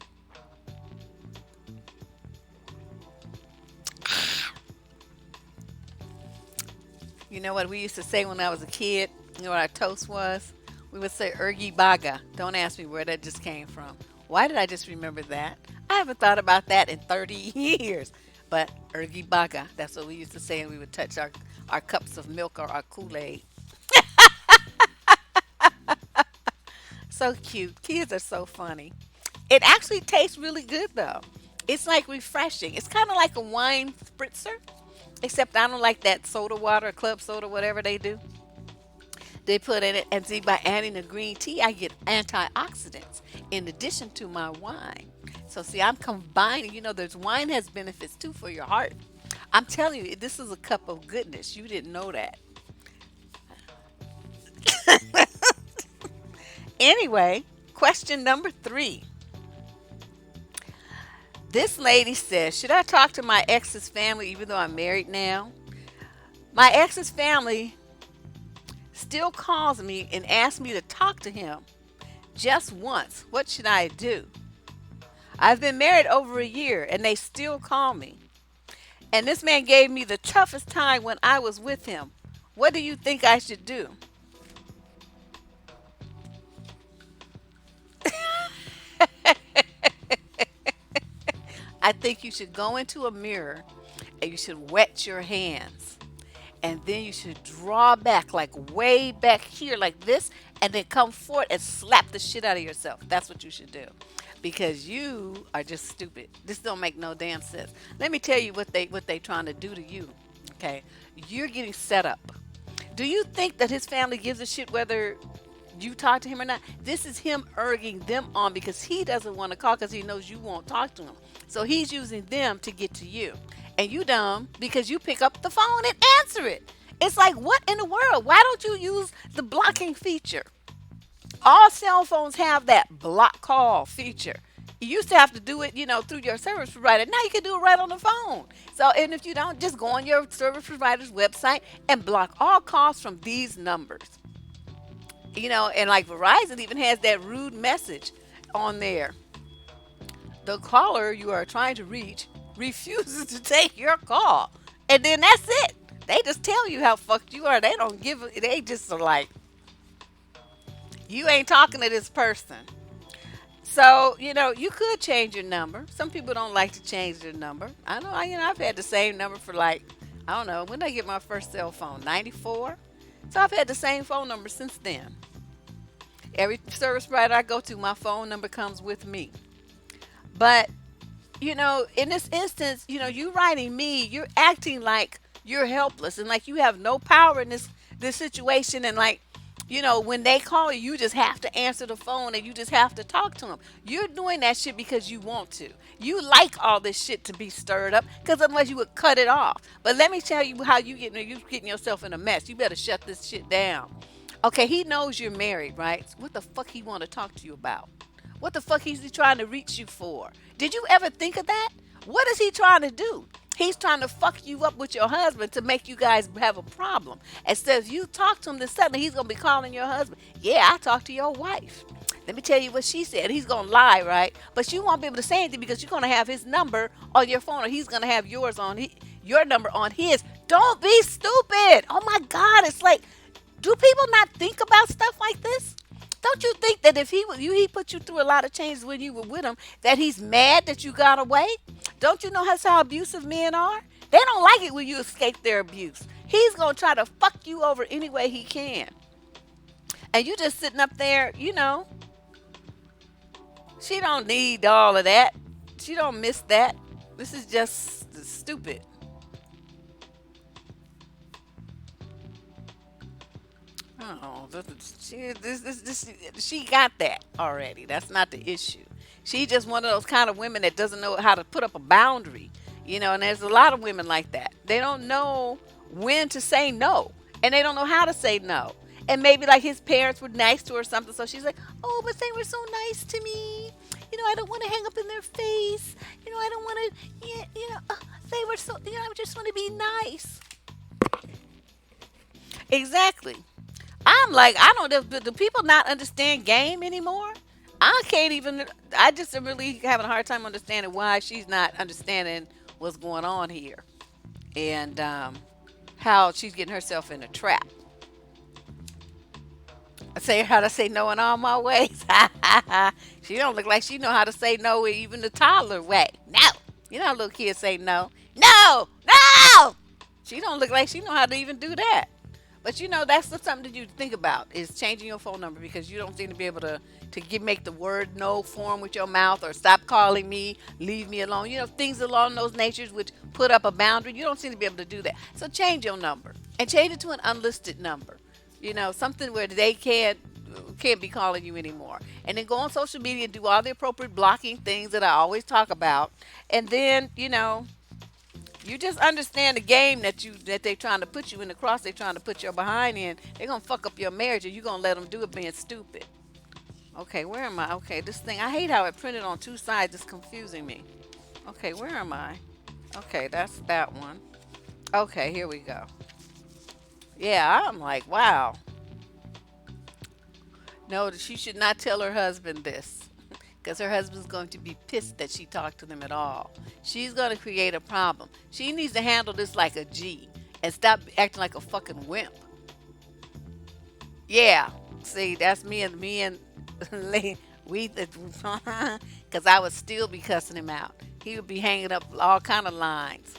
You know what we used to say when I was a kid? You know what our toast was? We would say ergi baga. Don't ask me where that just came from. Why did I just remember that? I haven't thought about that in 30 years. But ergi baga, that's what we used to say, and we would touch our cups of milk or our Kool-Aid. So cute. Kids are so funny. It actually tastes really good though. It's like refreshing. It's kind of like a wine spritzer, except I don't like that soda water, club soda, whatever they do. They put in it, and see, by adding the green tea, I get antioxidants in addition to my wine. So see, I'm combining. There's wine has benefits too for your heart. I'm telling you, this is a cup of goodness. You didn't know that. Anyway, question number 3. This lady says, should I talk to my ex's family even though I'm married now? My ex's family still calls me and asks me to talk to him just once. What should I do? I've been married over a year and they still call me. And this man gave me the toughest time when I was with him. What do you think I should do? I think you should go into a mirror and you should wet your hands. And then you should draw back, like way back here, like this, and then come forward and slap the shit out of yourself. That's what you should do. Because you are just stupid. This don't make no damn sense. Let me tell you what they trying to do to you. Okay? You're getting set up. Do you think that his family gives a shit whether you talk to him or not? This is him urging them on because he doesn't want to call because he knows you won't talk to him. So he's using them to get to you. And you dumb because you pick up the phone and answer it. It's like, what in the world? Why don't you use the blocking feature? All cell phones have that block call feature. You used to have to do it, through your service provider. Now you can do it right on the phone. So, and if you don't, just go on your service provider's website and block all calls from these numbers. And like Verizon even has that rude message on there. The caller you are trying to reach refuses to take your call. And then that's it. They just tell you how fucked you are. They don't give they just are like, you ain't talking to this person. So, you could change your number. Some people don't like to change their number. I know, I've had the same number for like, I don't know, when did I get my first cell phone? 94? So I've had the same phone number since then. Every service provider I go to, my phone number comes with me. But, in this instance, you writing me, you're acting like you're helpless and like you have no power in this situation. And like, when they call you, you just have to answer the phone and you just have to talk to them. You're doing that shit because you want to. You like all this shit to be stirred up because otherwise you would cut it off. But let me tell you how you getting yourself in a mess. You better shut this shit down. Okay, he knows you're married, right? What the fuck he want to talk to you about? What the fuck is he trying to reach you for? Did you ever think of that? What is he trying to do? He's trying to fuck you up with your husband to make you guys have a problem. Instead of you talk to him, then suddenly he's gonna be calling your husband. Yeah, I talked to your wife. Let me tell you what she said. He's gonna lie, right? But you won't be able to say anything because you're gonna have his number on your phone, or he's gonna have your number on his. Don't be stupid. Oh my God, it's like, do people not think about stuff like this? Don't you think that if he put you through a lot of changes when you were with him, that he's mad that you got away? Don't you know that's how abusive men are? They don't like it when you escape their abuse. He's gonna try to fuck you over any way he can. And you just sitting up there, she don't need all of that. She don't miss that. This is just stupid. Oh, she got that already. That's not the issue. She just one of those kind of women that doesn't know how to put up a boundary, and there's a lot of women like that. They don't know when to say no, and they don't know how to say no. And maybe like his parents were nice to her or something, so she's like, oh, but they were so nice to me. I don't want to hang up in their face. I don't want to, they were so, I just want to be nice. Exactly. I'm like, I don't. Do people not understand game anymore? I can't even. I just am really having a hard time understanding why she's not understanding what's going on here, and how she's getting herself in a trap. I say how to say no in all my ways. She don't look like she know how to say no even the toddler way. No, little kids say no, no, no. She don't look like she know how to even do that. But that's something that you think about is changing your phone number because you don't seem to be able to make the word no form with your mouth or stop calling me, leave me alone. Things along those natures which put up a boundary. You don't seem to be able to do that. So change your number and change it to an unlisted number. Something where they can't be calling you anymore. And then go on social media and do all the appropriate blocking things that I always talk about. And then, you just understand the game that they're trying to put you in, the cross they're trying to put your behind in. They're gonna fuck up your marriage and you're gonna let them do it being stupid. Okay, where am I? Okay, this thing, I hate how it printed on two sides. It's confusing me. Okay, where am I? Okay, that's that one. Okay, here we go. Yeah, I'm like, wow. No, she should not tell her husband this because her husband's going to be pissed that she talked to them at all. She's going to create a problem. She needs to handle this like a G and stop acting like a fucking wimp. Yeah, see, that's me and we, because I would still be cussing him out. He would be hanging up all kind of lines.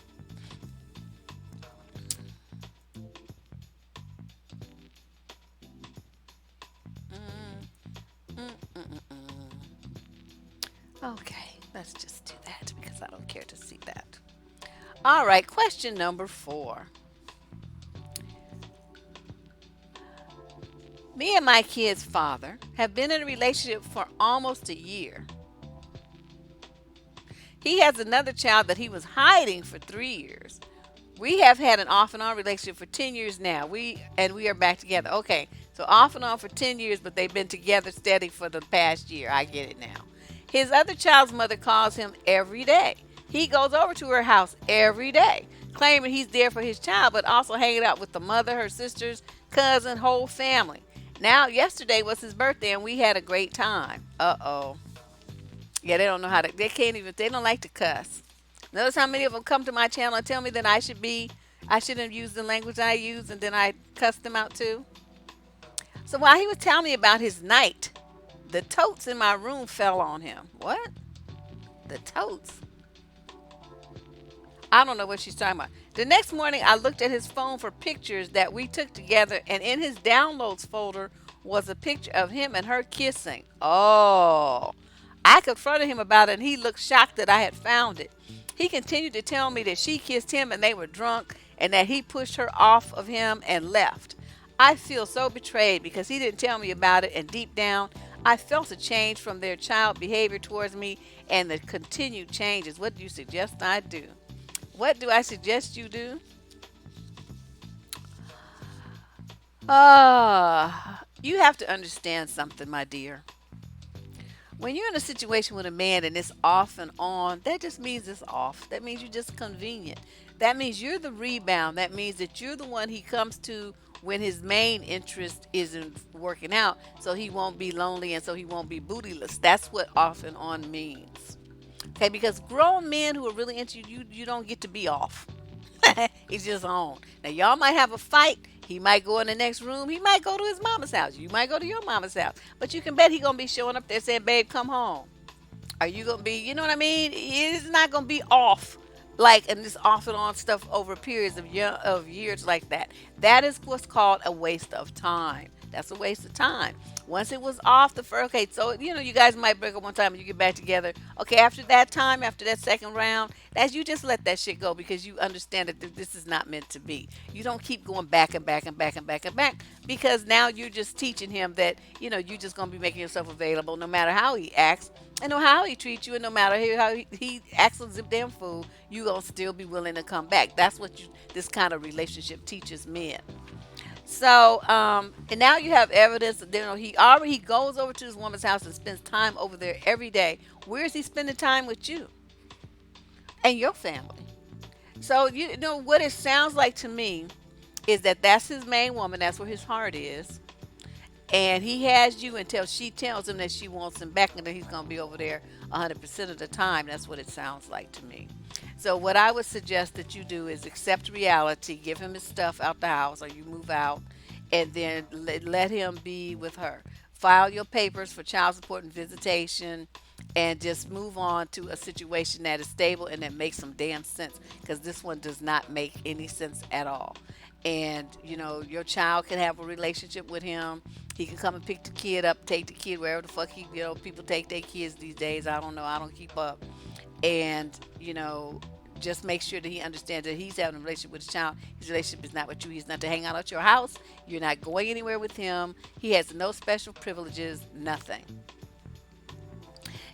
Okay, let's just do that because I don't care to see that. All right, question number 4. Me and my kid's father have been in a relationship for almost a year. He has another child that he was hiding for 3 years. We have had an off and on relationship for 10 years now. We are back together. Okay, so off and on for 10 years, but they've been together steady for the past year. I get it now. His other child's mother calls him every day. He goes over to her house every day, claiming he's there for his child, but also hanging out with the mother, her sisters, cousin, whole family. Now, yesterday was his birthday and we had a great time. Uh-oh. Yeah, they don't know how to, they can't even, they don't like to cuss. Notice how many of them come to my channel and tell me that I shouldn't use the language I use, and then I cuss them out too. So while he was telling me about his night, the totes in my room fell on him. What? The totes? I don't know what she's talking about. The next morning, I looked at his phone for pictures that we took together, and in his downloads folder was a picture of him and her kissing. Oh, I confronted him about it, and he looked shocked that I had found it. He continued to tell me that she kissed him and they were drunk, and that he pushed her off of him and left. I feel so betrayed because he didn't tell me about it, and deep down, I felt a change from their child behavior towards me and the continued changes. What do you suggest I do? What do I suggest you do? You have to understand something, my dear. When you're in a situation with a man and it's off and on, that just means it's off. That means you're just convenient. That means you're the rebound. That means that you're the one he comes to when his main interest isn't working out, so he won't be lonely and so he won't be bootyless. That's what off and on means. Okay, because grown men who are really into you, you don't get to be off. He's just on. Now y'all might have a fight. He might go in the next room. He might go to his mama's house. You might go to your mama's house. But you can bet he gonna be showing up there saying, "Babe, come home." Are you gonna be? You know what I mean? It's not gonna be off like and this off and on stuff over periods of years like that. That is what's called a waste of time. That's a waste of time. Once it was off the first, okay, so you guys might break up one time and you get back together. Okay, after that time, after that second round, as you just let that shit go because you understand that this is not meant to be. You don't keep going back and back and back and back and back because now you're just teaching him that you're just gonna be making yourself available no matter how he acts and no how he treats you, and no matter how he acts like a damn fool, you gonna still be willing to come back. That's what this kind of relationship teaches men. So, and now you have evidence that he goes over to his woman's house and spends time over there every day. Where is he spending time with you and your family? So you know what it sounds like to me is that that's his main woman. That's where his heart is, and he has you until she tells him that she wants him back, and then he's gonna be over there 100% of the time. That's what it sounds like to me. So what I would suggest that you do is accept reality, give him his stuff out the house, or you move out, and then let him be with her. File your papers for child support and visitation, and just move on to a situation that is stable and that makes some damn sense. Because this one does not make any sense at all. And your child can have a relationship with him. He can come and pick the kid up, take the kid wherever the fuck people take their kids these days. I don't know. I don't keep up. And just make sure that he understands that he's having a relationship with his child. His relationship is not with you. He's not to hang out at your house. You're not going anywhere with him. He has no special privileges, nothing.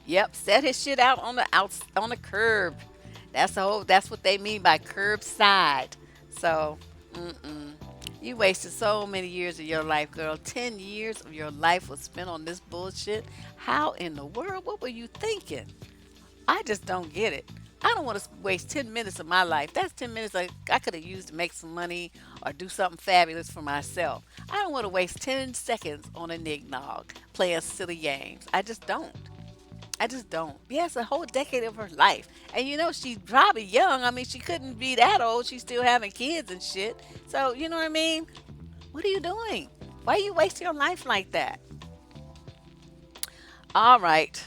Yep, set his shit out on the curb. That's what they mean by curbside. So, you wasted so many years of your life, girl. 10 years of your life was spent on this bullshit. How in the world? What were you thinking? I just don't get it. I don't want to waste 10 minutes of my life. That's 10 minutes I could have used to make some money or do something fabulous for myself. I don't want to waste 10 seconds on a nig-nog playing silly games. I just don't. I just don't. Yes, a whole decade of her life. And she's probably young. I mean, she couldn't be that old. She's still having kids and shit. So, you know what I mean? What are you doing? Why are you wasting your life like that? All right.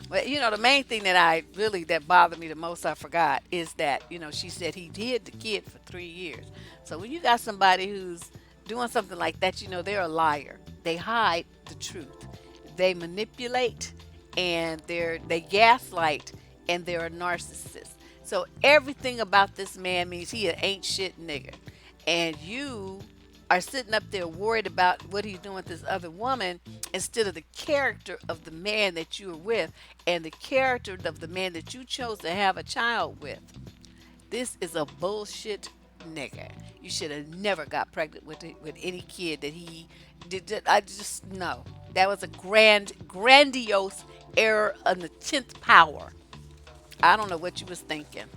Well, the main thing that bothered me the most, I forgot, is that, she said he hid the kid for 3 years. So when you got somebody who's doing something like that, they're a liar. They hide the truth. They manipulate and they gaslight, and they're a narcissist. So everything about this man means he an ain't shit nigga. And you are sitting up there worried about what he's doing with this other woman instead of the character of the man that you're with and the character of the man that you chose to have a child with. This is a bullshit nigga. You should have never got pregnant with any kid that he did. I just no. That was a grandiose error on the 10th power. I don't know what you was thinking.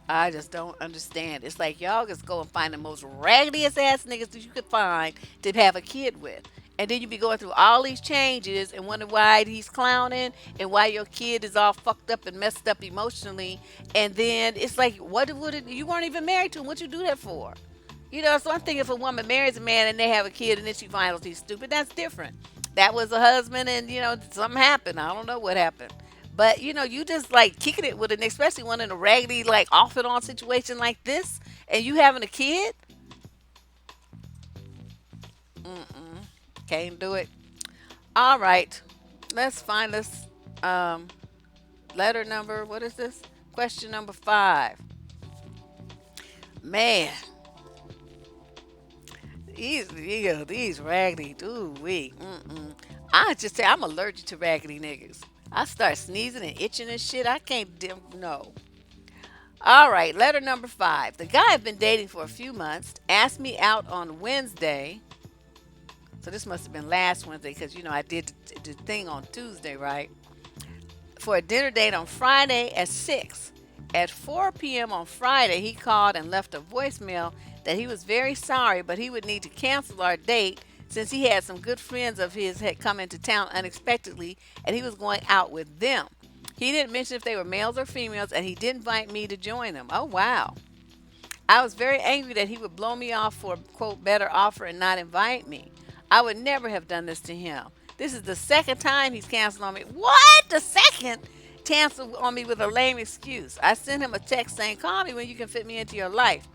I just don't understand. It's like y'all just go and find the most raggediest ass niggas that you could find to have a kid with. And then you be going through all these changes and wonder why he's clowning and why your kid is all fucked up and messed up emotionally. And then it's like, what would you weren't even married to him? What you do that for? So I'm thinking if a woman marries a man and they have a kid and then she finds out he's stupid, that's different. That was a husband and, something happened. I don't know what happened. But, you just like kicking it with an, especially one in a raggedy, like off and on situation like this, and you having a kid, can't do it. All right. Let's find this um, letter number. What is this? Question number 5. Man, these raggedy, ooh wee. I just say I'm allergic to raggedy niggas. I start sneezing and itching and shit. I can't no. All right, letter number 5. The guy I've been dating for a few months asked me out on Wednesday. So this must have been last Wednesday because I did the thing on Tuesday, right? For a dinner date on Friday at 6. At 4 p.m. on Friday, he called and left a voicemail that he was very sorry, but he would need to cancel our date since he had some good friends of his had come into town unexpectedly and he was going out with them. He didn't mention if they were males or females, and he did invite me to join them. Oh, wow. I was very angry that he would blow me off for a quote better offer and not invite me. I would never have done this to him. This is the second time he's canceled on me. What? The second? Canceled on me with a lame excuse. I sent him a text saying, call me when you can fit me into your life.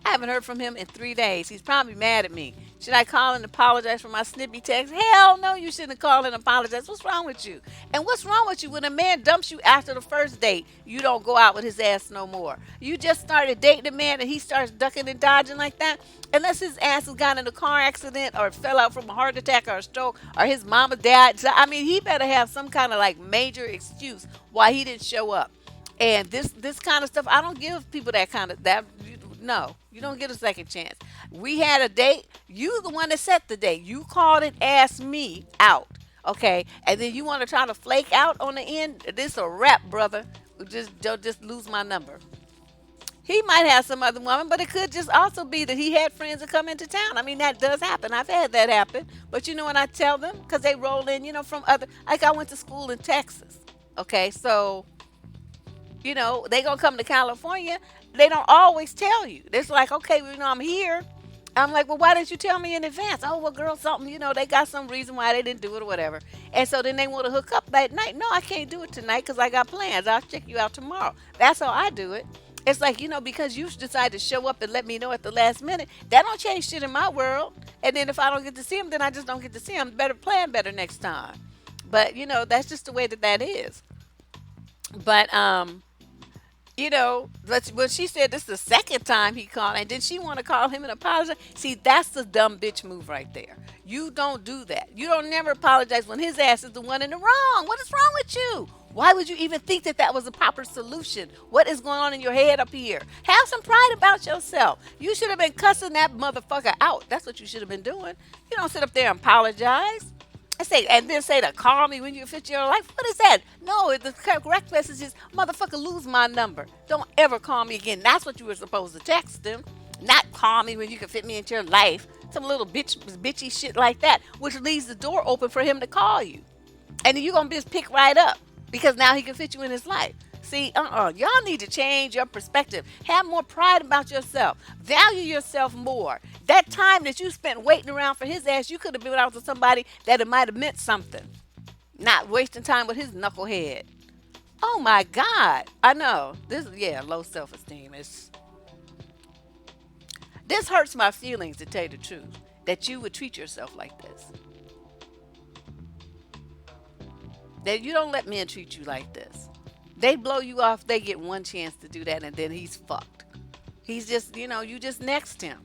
I haven't heard from him in 3 days. He's probably mad at me. Should I call and apologize for my snippy text? Hell no, you shouldn't call and apologize. What's wrong with you? And what's wrong with you when a man dumps you after the first date? You don't go out with his ass no more. You just started dating a man and he starts ducking and dodging like that. Unless his ass has gotten in a car accident or fell out from a heart attack or a stroke or his mama died. So, I mean, he better have some kind of like major excuse why he didn't show up. And this kind of stuff, I don't give people that kind of that. No, you don't get a second chance. We had a date. You the one that set the date. You called and asked me out. Okay, and then you want to try to flake out on the end. This a wrap, brother. Just lose my number. He might have some other woman, but it could just also be that he had friends that come into town. I mean, that does happen. I've had that happen. But when I tell them, because they roll in, from other, like I went to school in Texas. Okay, so they gonna come to California. They don't always tell you. It's like, okay, well, I'm here. I'm like, well, why didn't you tell me in advance? Oh, well, girl, something, they got some reason why they didn't do it or whatever. And so then they want to hook up that night. No, I can't do it tonight because I got plans. I'll check you out tomorrow. That's how I do it. It's like, because you decide to show up and let me know at the last minute, that don't change shit in my world. And then if I don't get to see him, then I just don't get to see him. Better plan better next time. But, that's just the way that is. But, but when she said this is the second time he called, and did she want to call him and apologize? See, that's the dumb bitch move right there. You don't do that. You don't never apologize when his ass is the one in the wrong. What is wrong with you? Why would you even think that that was a proper solution? What is going on in your head up here? Have some pride about yourself. You should have been cussing that motherfucker out. That's what you should have been doing. You don't sit up there and apologize. And then say to call me when you fit your life. What is that? No, the correct message is, motherfucker, lose my number. Don't ever call me again. That's what you were supposed to text him. Not call me when you can fit me into your life. Some little bitchy shit like that, which leaves the door open for him to call you. And then you're going to just pick right up because now he can fit you in his life. See, y'all need to change your perspective. Have more pride about yourself. Value yourself more. That time that you spent waiting around for his ass, you could have been out with somebody that it might have meant something. Not wasting time with his knucklehead. Oh my God. I know. Low self-esteem. This hurts my feelings, to tell you the truth, that you would treat yourself like this. That you don't let men treat you like this. They blow you off, they get one chance to do that, and then he's fucked. He's just, you just next him.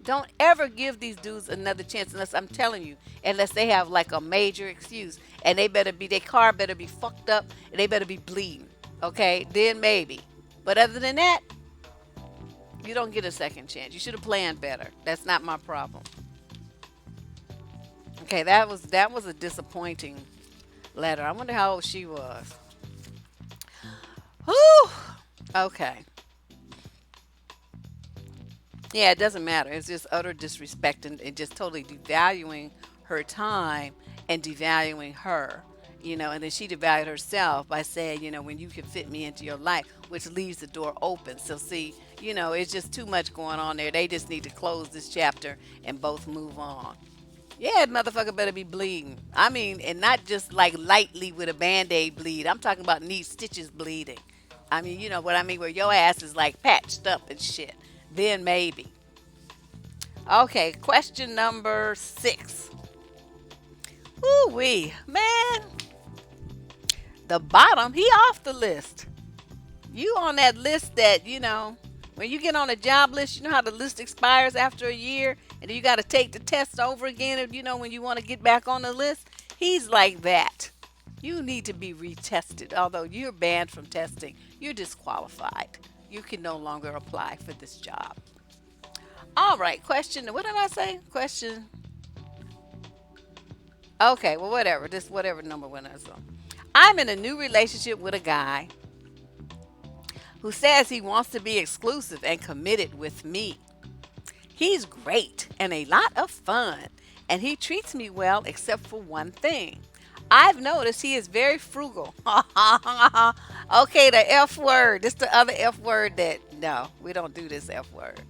Don't ever give these dudes another chance unless I'm telling you, unless they have like a major excuse, and their car better be fucked up, and they better be bleeding. Okay, then maybe. But other than that, you don't get a second chance. You should have planned better. That's not my problem. Okay, that was a disappointing letter. I wonder how old she was. Whew. Okay. Yeah, it doesn't matter. It's just utter disrespect and just totally devaluing her time and devaluing her. And then she devalued herself by saying, when you can fit me into your life, which leaves the door open. So, see, it's just too much going on there. They just need to close this chapter and both move on. Yeah, motherfucker better be bleeding. I mean, and not just like lightly with a band aid bleed. I'm talking about need stitches bleeding. I mean, you know what I mean? Where your ass is like patched up and shit. Then maybe. Okay, question number 6. Ooh wee, man. The bottom, he off the list. You on that list that, when you get on a job list, you know how the list expires after a year and then you got to take the test over again, if when you want to get back on the list? He's like that. You need to be retested. Although you're banned from testing, you're disqualified. You can no longer apply for this job. All right, question. What did I say? Question. Okay, well, whatever. Just whatever number one is on. I'm in a new relationship with a guy who says he wants to be exclusive and committed with me. He's great and a lot of fun, and he treats me well except for one thing. I've noticed he is very frugal. Okay, the F word. This the other F word that, no, we don't do this F word.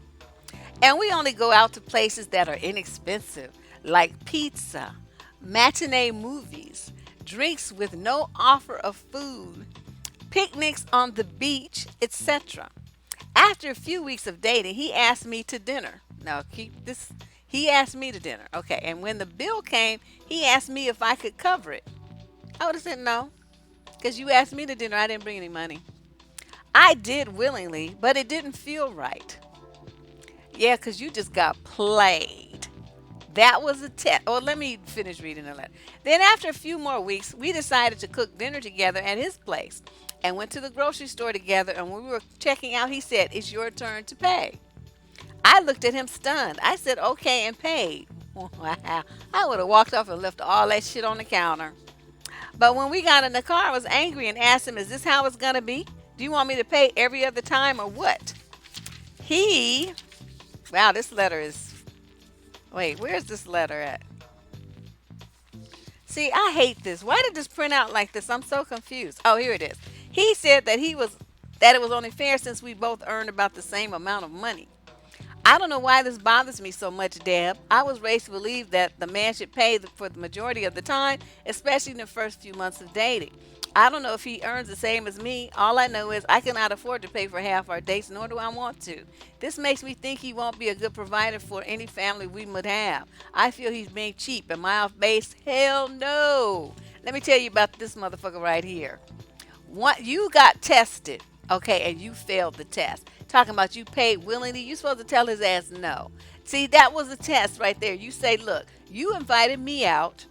And we only go out to places that are inexpensive, like pizza, matinee movies, drinks with no offer of food, picnics on the beach, etc. After a few weeks of dating, he asked me to dinner. Now, keep this. He asked me to dinner. Okay. And when the bill came, he asked me if I could cover it. I would have said no, because you asked me to dinner. I didn't bring any money. I did willingly, but it didn't feel right. Yeah, because you just got played. That was a test. Oh, let me finish reading the letter. Then, after a few more weeks, we decided to cook dinner together at his place and went to the grocery store together. And when we were checking out, he said, "It's your turn to pay." I looked at him stunned. I said, "Okay," and paid. Wow. I would have walked off and left all that shit on the counter. But when we got in the car, I was angry and asked him, "Is this how it's going to be? Do you want me to pay every other time or what?" He, wow, this letter is, wait, where's this letter at? See, I hate this. Why did this print out like this? I'm so confused. Oh, here it is. He said that it was only fair since we both earned about the same amount of money. I don't know why this bothers me so much, Deb. I was raised to believe that the man should pay for the majority of the time, especially in the first few months of dating. I don't know if he earns the same as me. All I know is I cannot afford to pay for half our dates, nor do I want to. This makes me think he won't be a good provider for any family we might have. I feel he's being cheap. Am I off base? Hell no. Let me tell you about this motherfucker right here. What you got tested, okay, and you failed the test. Talking about you paid willingly, you supposed to tell his ass no. See, that was a test right there. You say, "Look, you invited me out,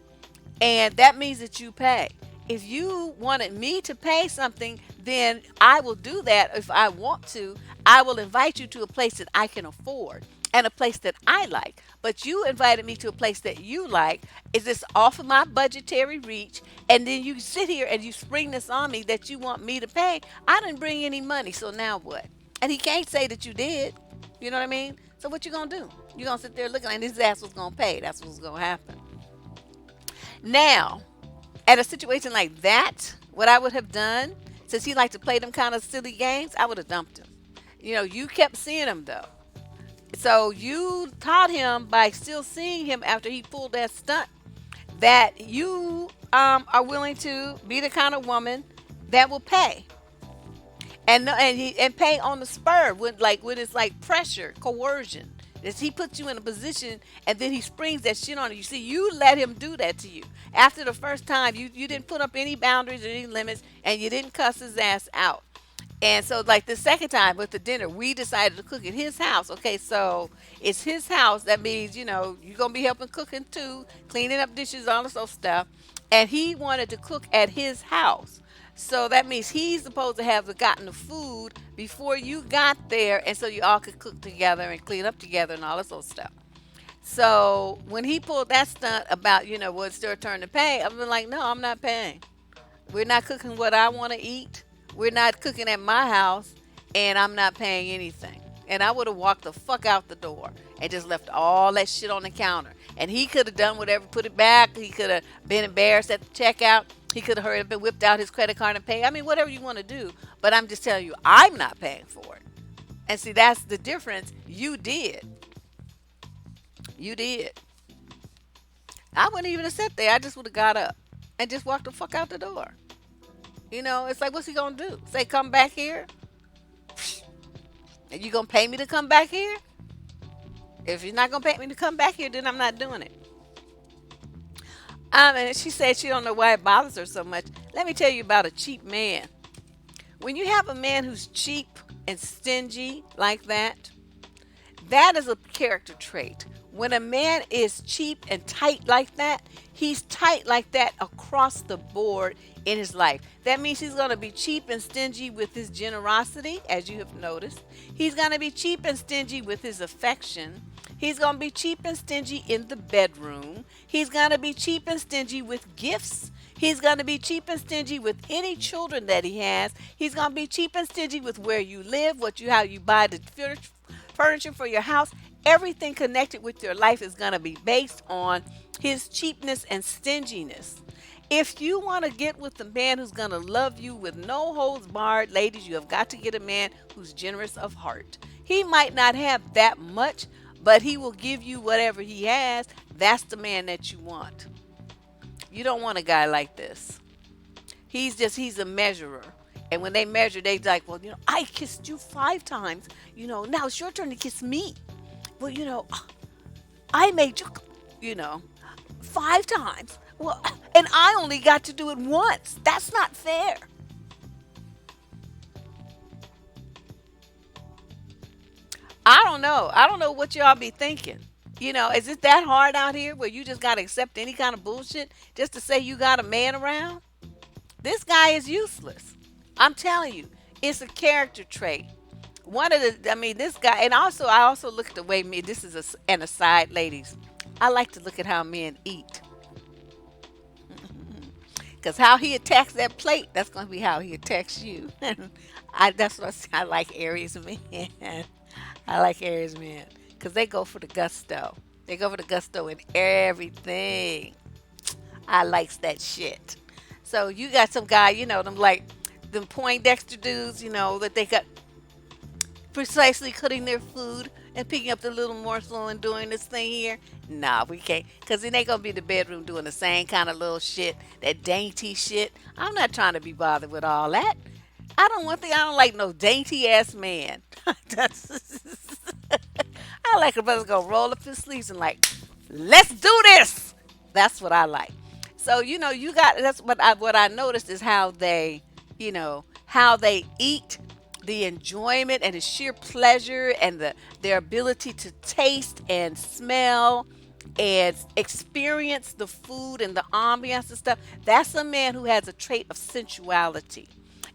and that means that you pay. If you wanted me to pay something, then I will do that if I want to. I will invite you to a place that I can afford and a place that I like. But you invited me to a place that you like. Is this off of my budgetary reach? And then you sit here and you spring this on me that you want me to pay. I didn't bring any money, so now what?" And he can't say that you did. You know what I mean? So what you gonna do? You gonna sit there looking like his ass was gonna pay. That's what's gonna happen. Now, at a situation like that, what I would have done, since he liked to play them kind of silly games, I would have dumped him. You kept seeing him though. So you taught him by still seeing him after he pulled that stunt that you are willing to be the kind of woman that will pay. And pay on the spur when it's like pressure, coercion. As he puts you in a position and then he springs that shit on you. See, you let him do that to you. After the first time, you didn't put up any boundaries or any limits, and you didn't cuss his ass out. And so, like the second time with the dinner, we decided to cook at his house. Okay, so it's his house. That means, you're going to be helping cooking too, cleaning up dishes, all this other stuff. And he wanted to cook at his house. So that means he's supposed to have gotten the food before you got there. And so you all could cook together and clean up together and all this other stuff. So when he pulled that stunt about, well, it's their turn to pay, I'm like, no, I'm not paying. We're not cooking what I want to eat. We're not cooking at my house, and I'm not paying anything. And I would have walked the fuck out the door and just left all that shit on the counter. And he could have done whatever, put it back. He could have been embarrassed at the checkout. He could have hurried up and whipped out his credit card and paid. I mean, whatever you want to do. But I'm just telling you, I'm not paying for it. And see, that's the difference. You did. You did. I wouldn't even have sat there. I just would have got up and just walked the fuck out the door. It's like, what's he gonna do? Say, come back here? And you gonna pay me to come back here? If you're not gonna pay me to come back here, then I'm not doing it. And she said she don't know why it bothers her so much. Let me tell you about a cheap man. When you have a man who's cheap and stingy like that, that is a character trait. When a man is cheap and tight like that, he's tight like that across the board in his life. That means he's going to be cheap and stingy with his generosity, as you have noticed. He's going to be cheap and stingy with his affection. He's going to be cheap and stingy in the bedroom. He's going to be cheap and stingy with gifts. He's going to be cheap and stingy with any children that he has. He's going to be cheap and stingy with where you live, how you buy the furniture for your house. Everything connected with your life is going to be based on his cheapness and stinginess. If you want to get with a man who's going to love you with no holds barred, ladies, you have got to get a man who's generous of heart. He might not have that much, but he will give you whatever he has. That's the man that you want. You don't want a guy like this. He's a measurer. And when they measure, they like, well, I kissed you 5 times. Now it's your turn to kiss me. Well, I made you, 5 times. Well, and I only got to do it once. That's not fair. I don't know. I don't know what y'all be thinking. Is it that hard out here where you just got to accept any kind of bullshit just to say you got a man around? This guy is useless. I'm telling you, it's a character trait. This guy, and I also look at the way me, this is an aside, ladies. I like to look at how men eat. Because how he attacks that plate, that's going to be how he attacks you. That's what I like Aries men. I like Aries men. Because they go for the gusto. They go for the gusto in everything. I likes that shit. So you got some guy, them Poindexter dudes, that they got precisely cutting their food and picking up the little morsel and doing this thing here. Nah, we can't. Because then they going to be in the bedroom doing the same kind of little shit, that dainty shit. I'm not trying to be bothered with all that. I don't like no dainty ass man. I like a brother's going to roll up his sleeves and like, let's do this. That's what I like. So, what I noticed is how they eat, the enjoyment and the sheer pleasure and their ability to taste and smell and experience the food and the ambiance and stuff. That's a man who has a trait of sensuality.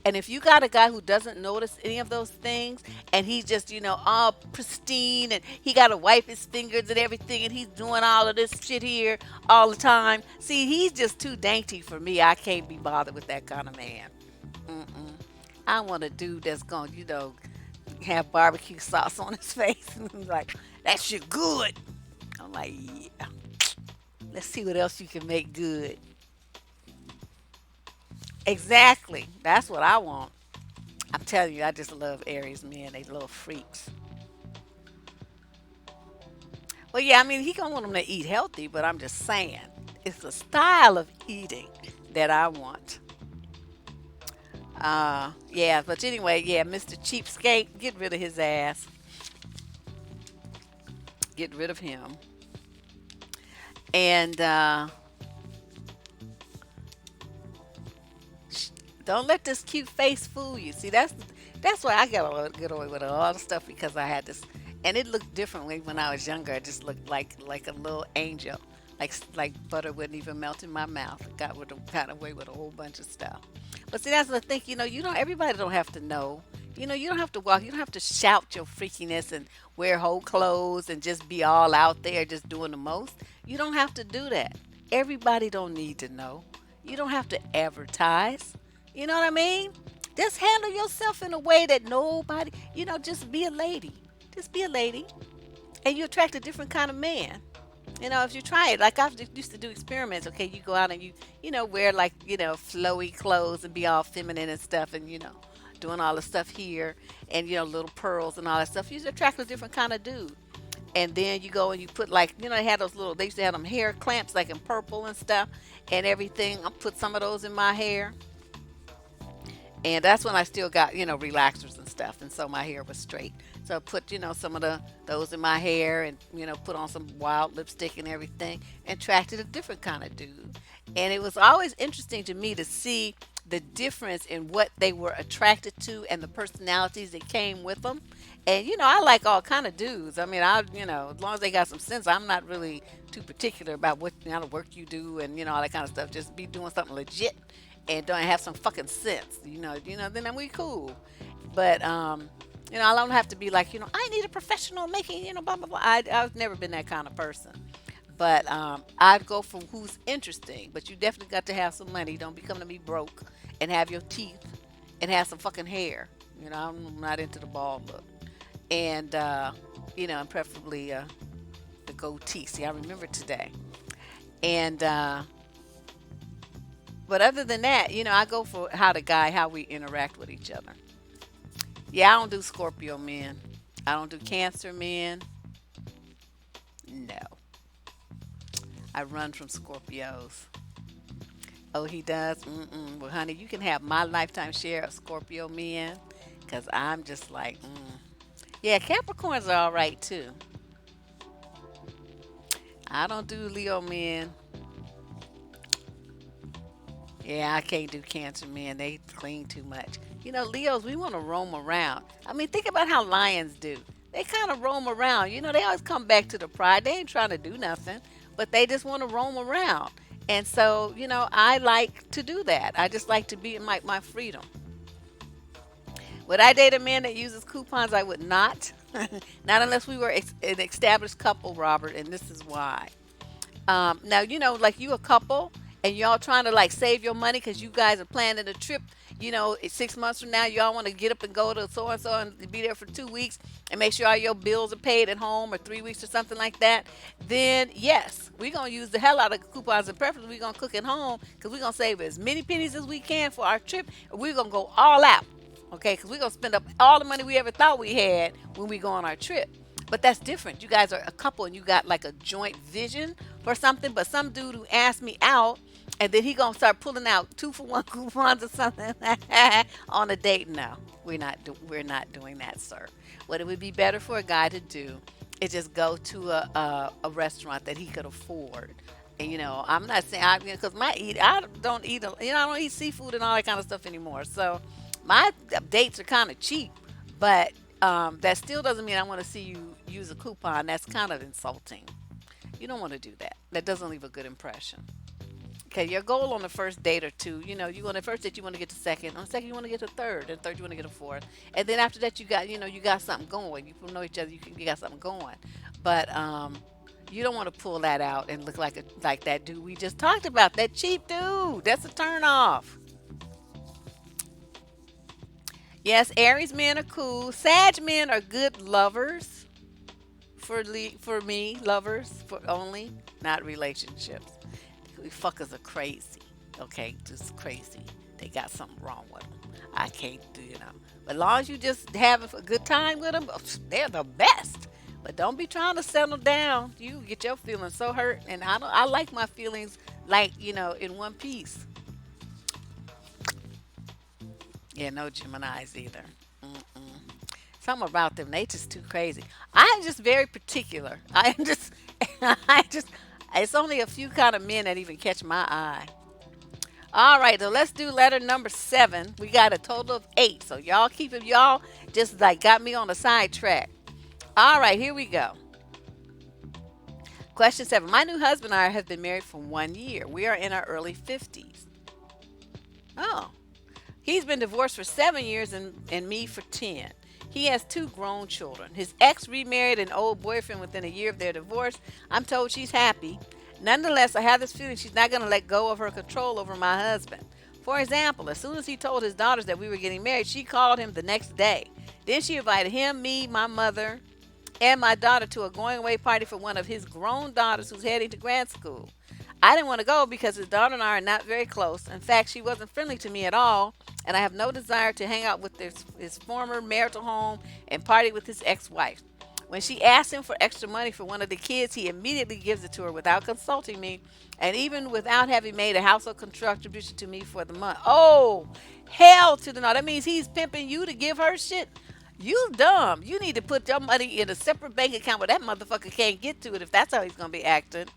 And if you got a guy who doesn't notice any of those things and he's just, all pristine and he got to wipe his fingers and everything and he's doing all of this shit here all the time. See, he's just too dainty for me. I can't be bothered with that kind of man. Mm-mm. I want a dude that's going to, have barbecue sauce on his face and be like, that shit good. I'm like, yeah. Let's see what else you can make good. Exactly. That's what I want. I'm telling you, I just love Aries men. They little freaks. Well, yeah, he gonna want them to eat healthy, but I'm just saying, it's the style of eating that I want. Yeah, but anyway, yeah, Mr. Cheapskate, get rid of his ass. Get rid of him. And don't let this cute face fool you. See, that's why I got to get away with a lot of stuff because I had this, and it looked differently when I was younger. It just looked like a little angel, like butter wouldn't even melt in my mouth. Got away with a whole bunch of stuff. But see, that's the thing. You don't. Everybody don't have to know. You don't have to walk. You don't have to shout your freakiness and wear whole clothes and just be all out there just doing the most. You don't have to do that. Everybody don't need to know. You don't have to advertise. You know what I mean? Just handle yourself in a way that nobody, just be a lady. Just be a lady, and you attract a different kind of man. If you try it, like I used to do experiments. Okay, you go out and wear like flowy clothes and be all feminine and stuff, and doing all the stuff here, and little pearls and all that stuff. You just attract a different kind of dude. And then you go and you put like they had those little, they used to have them hair clamps like in purple and stuff and everything. I put some of those in my hair, and that's when I still got relaxers and stuff, and so my hair was straight. So I put some of those in my hair, and put on some wild lipstick and everything, and attracted a different kind of dude. And it was always interesting to me to see the difference in what they were attracted to and the personalities that came with them. And I like all kind of dudes. I mean, as long as they got some sense, I'm not really too particular about what kind of work you do and all that kind of stuff. Just be doing something legit and don't have some fucking sense. Then we cool. But I don't have to be like, I need a professional making, blah blah blah. I've never been that kind of person. But I'd go for who's interesting. But you definitely got to have some money. Don't be coming to me broke and have your teeth and have some fucking hair. I'm not into the bald look. And and preferably the goatee. See, I remember today. And but other than that, I go for how we interact with each other. Yeah, I don't do Scorpio men. I don't do Cancer men. No, I run from Scorpios. Oh, he does. Mm-mm. Well, honey, you can have my lifetime share of Scorpio men, cause I'm just like, yeah, Capricorns are all right too. I don't do Leo men. Yeah, I can't do Cancer men. They clean too much. Leos, we want to roam around. I mean, think about how lions do. They kind of roam around. They always come back to the pride. They ain't trying to do nothing, but they just want to roam around. And so, I like to do that. I just like to be in my freedom. Would I date a man that uses coupons? I would not. Not unless we were an established couple, Robert, and this is why. Now, like you a couple and y'all trying to like save your money because you guys are planning a trip. 6 months from now, y'all want to get up and go to so and so and be there for 2 weeks and make sure all your bills are paid at home, or 3 weeks or something like that. Then yes, we're gonna use the hell out of coupons, and preferably we're gonna cook at home because we're gonna save as many pennies as we can for our trip, and we're gonna go all out. Okay, because we're gonna spend up all the money we ever thought we had when we go on our trip. But that's different. You guys are a couple and you got like a joint vision for something. But some dude who asked me out, and then he gonna start pulling out 2 for 1 coupons or something on a date. No, we're not doing that, sir. What it would be better for a guy to do is just go to a restaurant that he could afford. And I'm not saying because I don't eat I don't eat seafood and all that kind of stuff anymore. So my dates are kind of cheap, but that still doesn't mean I want to see you use a coupon. That's kind of insulting. You don't want to do that. That doesn't leave a good impression. Okay, your goal on the first date or two, you on the first date you want to get to second, on the second you want to get to third, and third you want to get to fourth, and then after that you got something going. You know each other, you got something going, but you don't want to pull that out and look like that dude we just talked about, that cheap dude. That's a turn off. Yes, Aries men are cool. Sag men are good lovers for me, lovers for only, not relationships. We fuckers are crazy. Okay, just crazy. They got something wrong with them. I can't do. But as long as you just have a good time with them, they're the best. But don't be trying to settle down. You get your feelings so hurt, and I don't. I like my feelings like in one piece. Yeah, no Geminis either. Mm-mm. Something about them, they just too crazy. I'm just very particular. I'm just, I just, it's only a few kind of men that even catch my eye. All right, so let's do letter number 7. We got a total of 8. So y'all keep it, y'all just like got me on the sidetrack. All right, here we go. Question 7. My new husband and I have been married for 1 year. We are in our early 50s. Oh. He's been divorced for 7 years and me for 10. He has 2 grown children. His ex remarried an old boyfriend within a year of their divorce. I'm told she's happy. Nonetheless, I have this feeling she's not going to let go of her control over my husband. For example, as soon as he told his daughters that we were getting married, she called him the next day. Then she invited him, me, my mother, and my daughter to a going away party for one of his grown daughters who's heading to grad school. I didn't want to go because his daughter and I are not very close. In fact, she wasn't friendly to me at all, and I have no desire to hang out with his former marital home and party with his ex wife. When she asks him for extra money for one of the kids, he immediately gives it to her without consulting me and even without having made a household contribution to me for the month. Oh, hell to the no. That means he's pimping you to give her shit. You dumb. You need to put your money in a separate bank account where that motherfucker can't get to it if that's how he's going to be acting.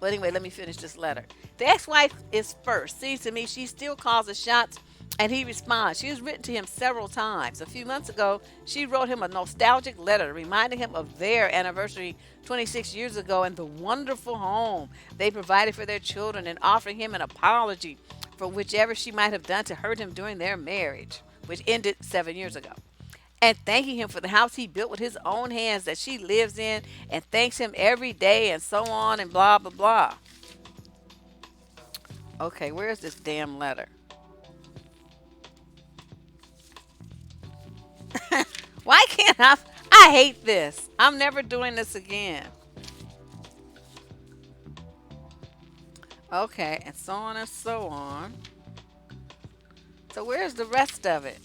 But anyway, let me finish this letter. The ex-wife is first. Seems to me she still calls the shots, and he responds. She has written to him several times. A few months ago, she wrote him a nostalgic letter reminding him of their anniversary 26 years ago and the wonderful home they provided for their children and offering him an apology for whichever she might have done to hurt him during their marriage, which ended 7 years ago, and thanking him for the house he built with his own hands that she lives in and thanks him every day and so on and blah, blah, blah. Okay, where's this damn letter? Why can't I? I hate this. I'm never doing this again. Okay, and so on and so on. So where's the rest of it?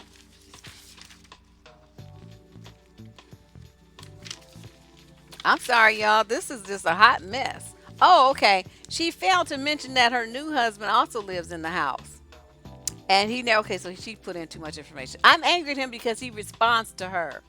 I'm sorry, y'all. This is just a hot mess. Oh, okay. She failed to mention that her new husband also lives in the house. And he now, okay, so she put in too much information. I'm angry at him because he responds to her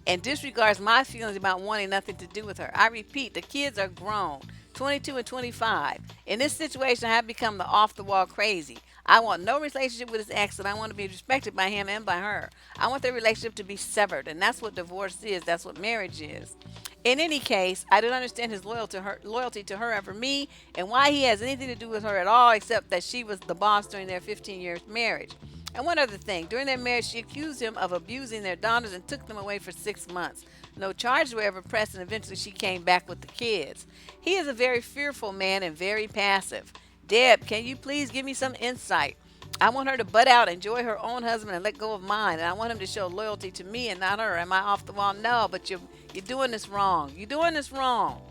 and disregards my feelings about wanting nothing to do with her. I repeat, the kids are grown, 22 and 25. In this situation, I have become the off the wall crazy. I want no relationship with his ex, and I want to be respected by him and by her. I want their relationship to be severed, and that's what divorce is. That's what marriage is. In any case, I don't understand his loyalty to her and for me, and why he has anything to do with her at all, except that she was the boss during their 15 years marriage. And one other thing, during their marriage, she accused him of abusing their daughters and took them away for 6 months. No charges were ever pressed, and eventually she came back with the kids. He is a very fearful man and very passive. Deb, can you please give me some insight? I want her to butt out, enjoy her own husband, and let go of mine. And I want him to show loyalty to me and not her. Am I off the wall? No, but you're doing this wrong. You're doing this wrong.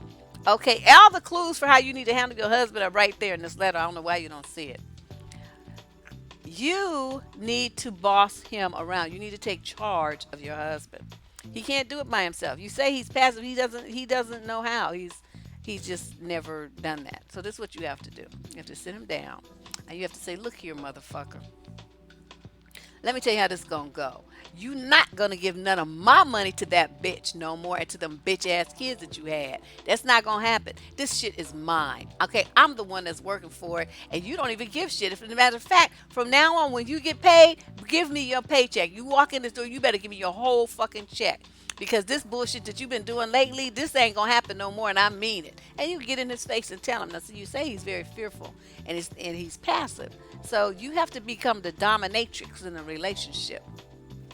Okay, all the clues for how you need to handle your husband are right there in this letter. I don't know why you don't see it. You need to boss him around. You need to take charge of your husband. He can't do it by himself. You say he's passive. He doesn't know how. He's just never done that. So this is what you have to do. You have to sit him down and you have to say, look here, motherfucker. Let me tell you how this is gonna go. You not gonna give none of my money to that bitch no more and to them bitch ass kids that you had. That's not gonna happen. This shit is mine. Okay, I'm the one that's working for it, and you don't even give shit. If, as a matter of fact, from now on, when you get paid, give me your paycheck. You walk in the store, you better give me your whole fucking check. Because this bullshit that you've been doing lately, this ain't gonna happen no more, and I mean it. And you get in his face and tell him. Now, so you say he's very fearful, and he's passive. So you have to become the dominatrix in a relationship.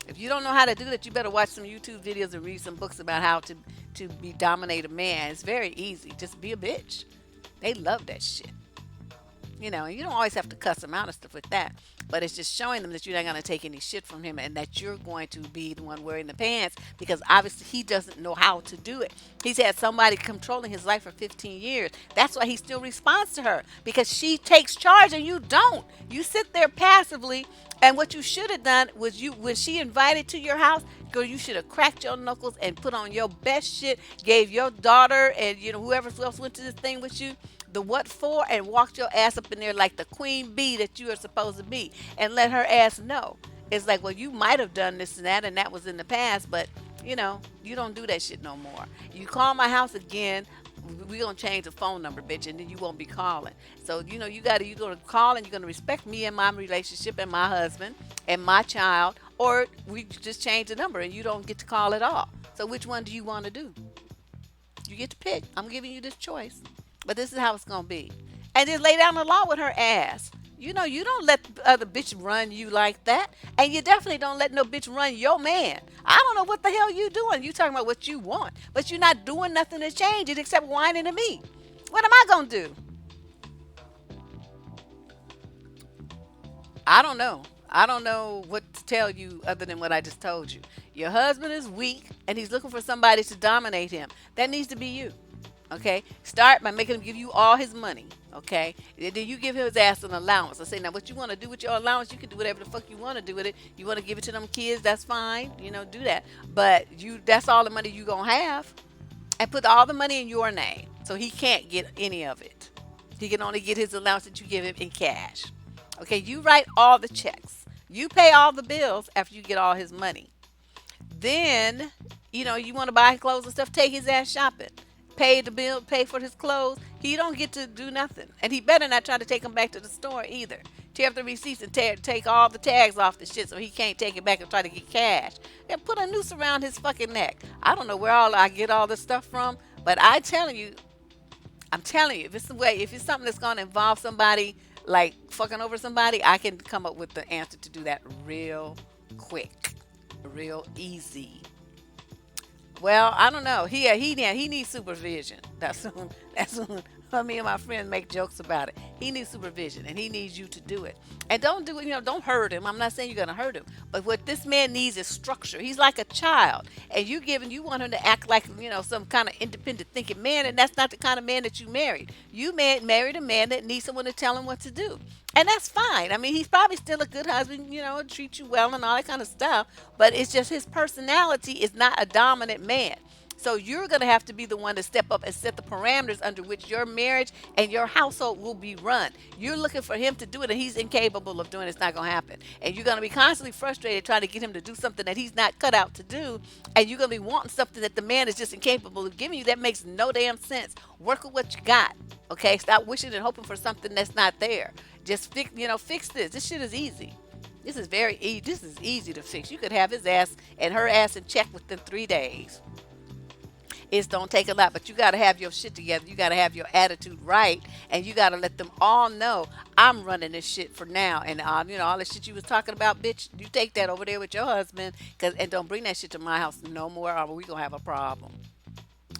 If you don't know how to do that, you better watch some YouTube videos and read some books about how to be dominate a man. It's very easy. Just be a bitch. They love that shit. And you don't always have to cuss him out and stuff like that. But it's just showing them that you're not going to take any shit from him and that you're going to be the one wearing the pants because obviously he doesn't know how to do it. He's had somebody controlling his life for 15 years. That's why he still responds to her because she takes charge and you don't. You sit there passively, and what you should have done was when she invited to your house, girl, you should have cracked your knuckles and put on your best shit, gave your daughter and whoever else went to this thing with you the what for, and walked your ass up in there like the queen bee that you are supposed to be and let her ass know. It's like, well, you might have done this and that was in the past, but you don't do that shit no more. You call my house again, we gonna change the phone number, bitch, and then you won't be calling. So you're gonna call and you're gonna respect me and my relationship and my husband and my child, or we just change the number and you don't get to call at all. So which one do you want to do? You get to pick. I'm giving you this choice. But this is how it's going to be. And then lay down the law with her ass. You don't let the other bitch run you like that. And you definitely don't let no bitch run your man. I don't know what the hell you doing. You talking about what you want. But you're not doing nothing to change it except whining to me. What am I going to do? I don't know. I don't know what to tell you other than what I just told you. Your husband is weak and he's looking for somebody to dominate him. That needs to be you. Okay? Start by making him give you all his money. Okay? Then you give his ass an allowance. I say, now what you want to do with your allowance, you can do whatever the fuck you want to do with it. You want to give it to them kids, that's fine. Do that. But that's all the money you gonna have. And put all the money in your name. So he can't get any of it. He can only get his allowance that you give him in cash. Okay, you write all the checks. You pay all the bills after you get all his money. Then, you want to buy clothes and stuff, take his ass shopping. Pay the bill, pay for his clothes. He don't get to do nothing. And he better not try to take them back to the store either. Tear up the receipts and take all the tags off the shit so he can't take it back and try to get cash. And put a noose around his fucking neck. I don't know where all I get all this stuff from, but I'm telling you, if it's something that's gonna involve somebody like fucking over somebody, I can come up with the answer to do that real quick, real easy. Well, I don't know. He needs supervision. That's when me and my friend make jokes about it. He needs supervision, and he needs you to do it. And don't do it. Don't hurt him. I'm not saying you're gonna hurt him, but what this man needs is structure. He's like a child, and you want him to act like some kind of independent thinking man, and that's not the kind of man that you married. Married a man that needs someone to tell him what to do. And that's fine. I mean, he's probably still a good husband, treat you well and all that kind of stuff. But it's just his personality is not a dominant man. So you're going to have to be the one to step up and set the parameters under which your marriage and your household will be run. You're looking for him to do it, and he's incapable of doing it. It's not going to happen. And you're going to be constantly frustrated trying to get him to do something that he's not cut out to do. And you're going to be wanting something that the man is just incapable of giving you. That makes no damn sense. Work with what you got. Okay? Stop wishing and hoping for something that's not there. Just fix this. This shit is easy. This is very easy. This is easy to fix. You could have his ass and her ass in check within 3 days. It don't take a lot, but you got to have your shit together. You got to have your attitude right, and you got to let them all know I'm running this shit for now. And all the shit you was talking about, bitch. You take that over there with your husband, and don't bring that shit to my house no more, or we gonna have a problem,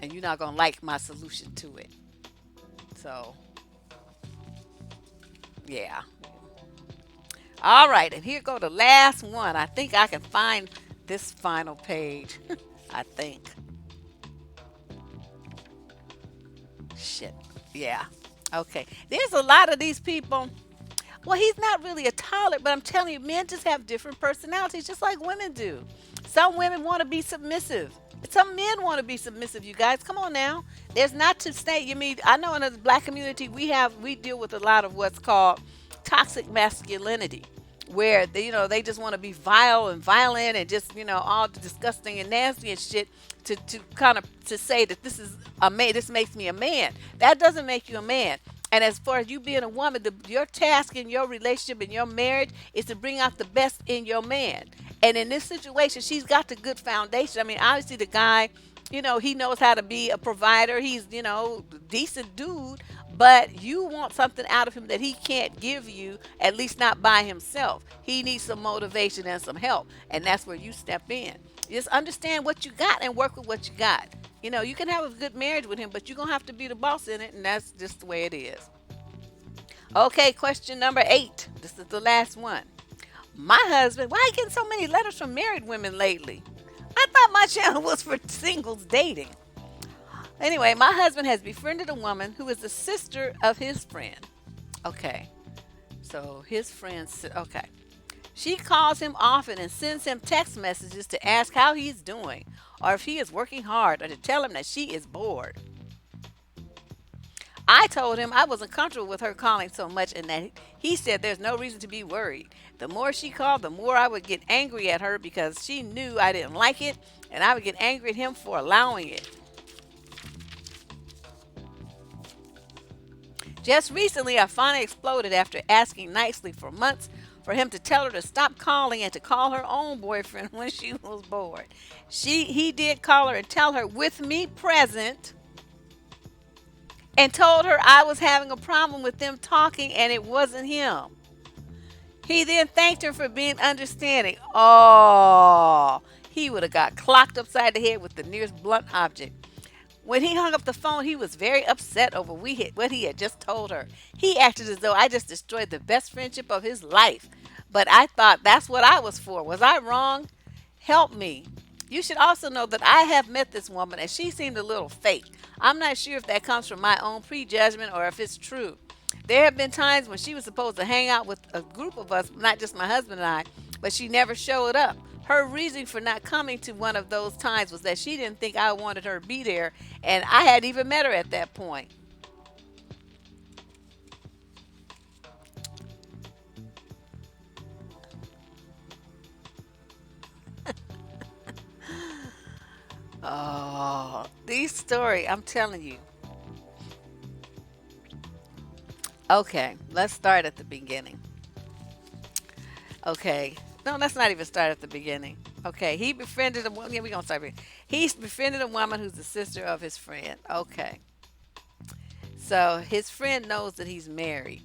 and you're not gonna like my solution to it. So yeah. All right, and here go the last one. I think I can find this final page. I think. Shit. Yeah. Okay. There's a lot of these people. Well, he's not really a toddler, but I'm telling you, men just have different personalities, just like women do. Some women want to be submissive. Some men want to be submissive. You guys, come on now. There's not to say. You mean I know in the black community we deal with a lot of what's called toxic masculinity, where they just want to be vile and violent and just all the disgusting and nasty and shit to kind of to say that this is a man. This makes me a man. That doesn't make you a man. And as far as you being a woman, your task in your relationship in your marriage is to bring out the best in your man. And in this situation, she's got the good foundation. I mean, obviously the guy, he knows how to be a provider. He's, decent dude, but you want something out of him that he can't give you, at least not by himself. He needs some motivation and some help. And that's where you step in. Just understand what you got and work with what you got. You can have a good marriage with him, but you're going to have to be the boss in it, and that's just the way it is. Okay, question number 8. This is the last one. My husband, why are you getting so many letters from married women lately? I thought my channel was for singles dating. Anyway, my husband has befriended a woman who is the sister of his friend. Okay, so his friend, okay. She calls him often and sends him text messages to ask how he's doing, or if he is working hard, or to tell him that she is bored. I told him I wasn't comfortable with her calling so much, and that he said there's no reason to be worried. The more she called, the more I would get angry at her because she knew I didn't like it, and I would get angry at him for allowing it. Just recently, I finally exploded after asking nicely for months for him to tell her to stop calling and to call her own boyfriend when she was bored. He did call her and tell her with me present, and told her I was having a problem with them talking and it wasn't him. He then thanked her for being understanding. Oh, he would have got clocked upside the head with the nearest blunt object. When he hung up the phone, he was very upset over what he had just told her. He acted as though I just destroyed the best friendship of his life. But I thought that's what I was for. Was I wrong? Help me. You should also know that I have met this woman and she seemed a little fake. I'm not sure if that comes from my own prejudgment or if it's true. There have been times when she was supposed to hang out with a group of us, not just my husband and I, but she never showed up. Her reason for not coming to one of those times was that she didn't think I wanted her to be there, and I hadn't even met her at that point. Oh, these story, I'm telling you. Okay, let's start at the beginning. Okay. No, let's not even start at the beginning. Okay, he befriended a woman. Yeah, we're going to start. He befriended a woman who's the sister of his friend. Okay. So his friend knows that he's married.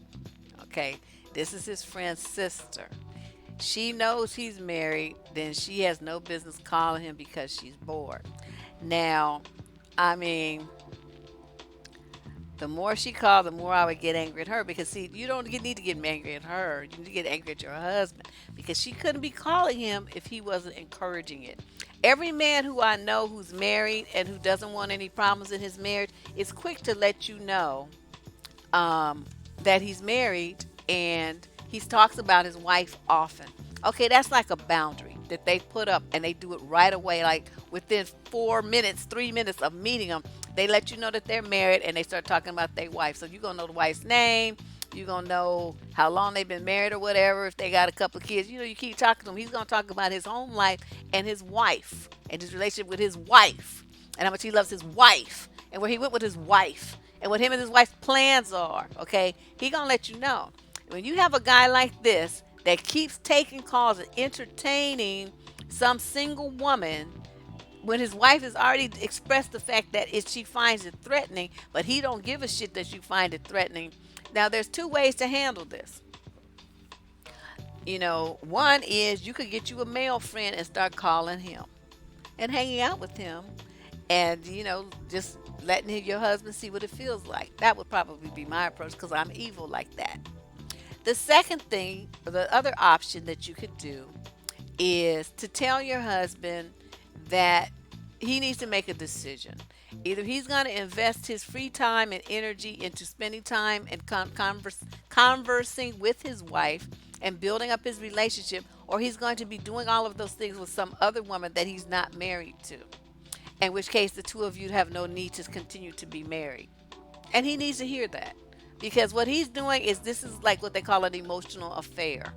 Okay. This is his friend's sister. She knows he's married, then she has no business calling him because she's bored. Now, I mean, the more she called, the more I would get angry at her because see, you don't need to get angry at her. You need to get angry at your husband because she couldn't be calling him if he wasn't encouraging it. Every man who I know who's married and who doesn't want any problems in his marriage is quick to let you know um, that he's married and he talks about his wife often. Okay, that's like a boundary that they put up and they do it right away, like within 4 minutes, 3 minutes of meeting them. They let you know that they're married and they start talking about their wife. So you're going to know the wife's name. You're going to know how long they've been married or whatever. If they got a couple of kids, you keep talking to him. He's going to talk about his home life and his wife and his relationship with his wife and how much he loves his wife and where he went with his wife and what him and his wife's plans are. Okay, he gonna let you know. When you have a guy like this that keeps taking calls and entertaining some single woman when his wife has already expressed the fact that she finds it threatening, but he don't give a shit that you find it threatening. Now there's two ways to handle this. One is you could get you a male friend and start calling him and hanging out with him and just letting your husband see what it feels like. That would probably be my approach because I'm evil like that. The second thing, the other option that you could do is to tell your husband that he needs to make a decision. Either he's going to invest his free time and energy into spending time and conversing with his wife and building up his relationship, or he's going to be doing all of those things with some other woman that he's not married to. In which case, the two of you have no need to continue to be married. And he needs to hear that because what he's doing is this is like what they call an emotional affair.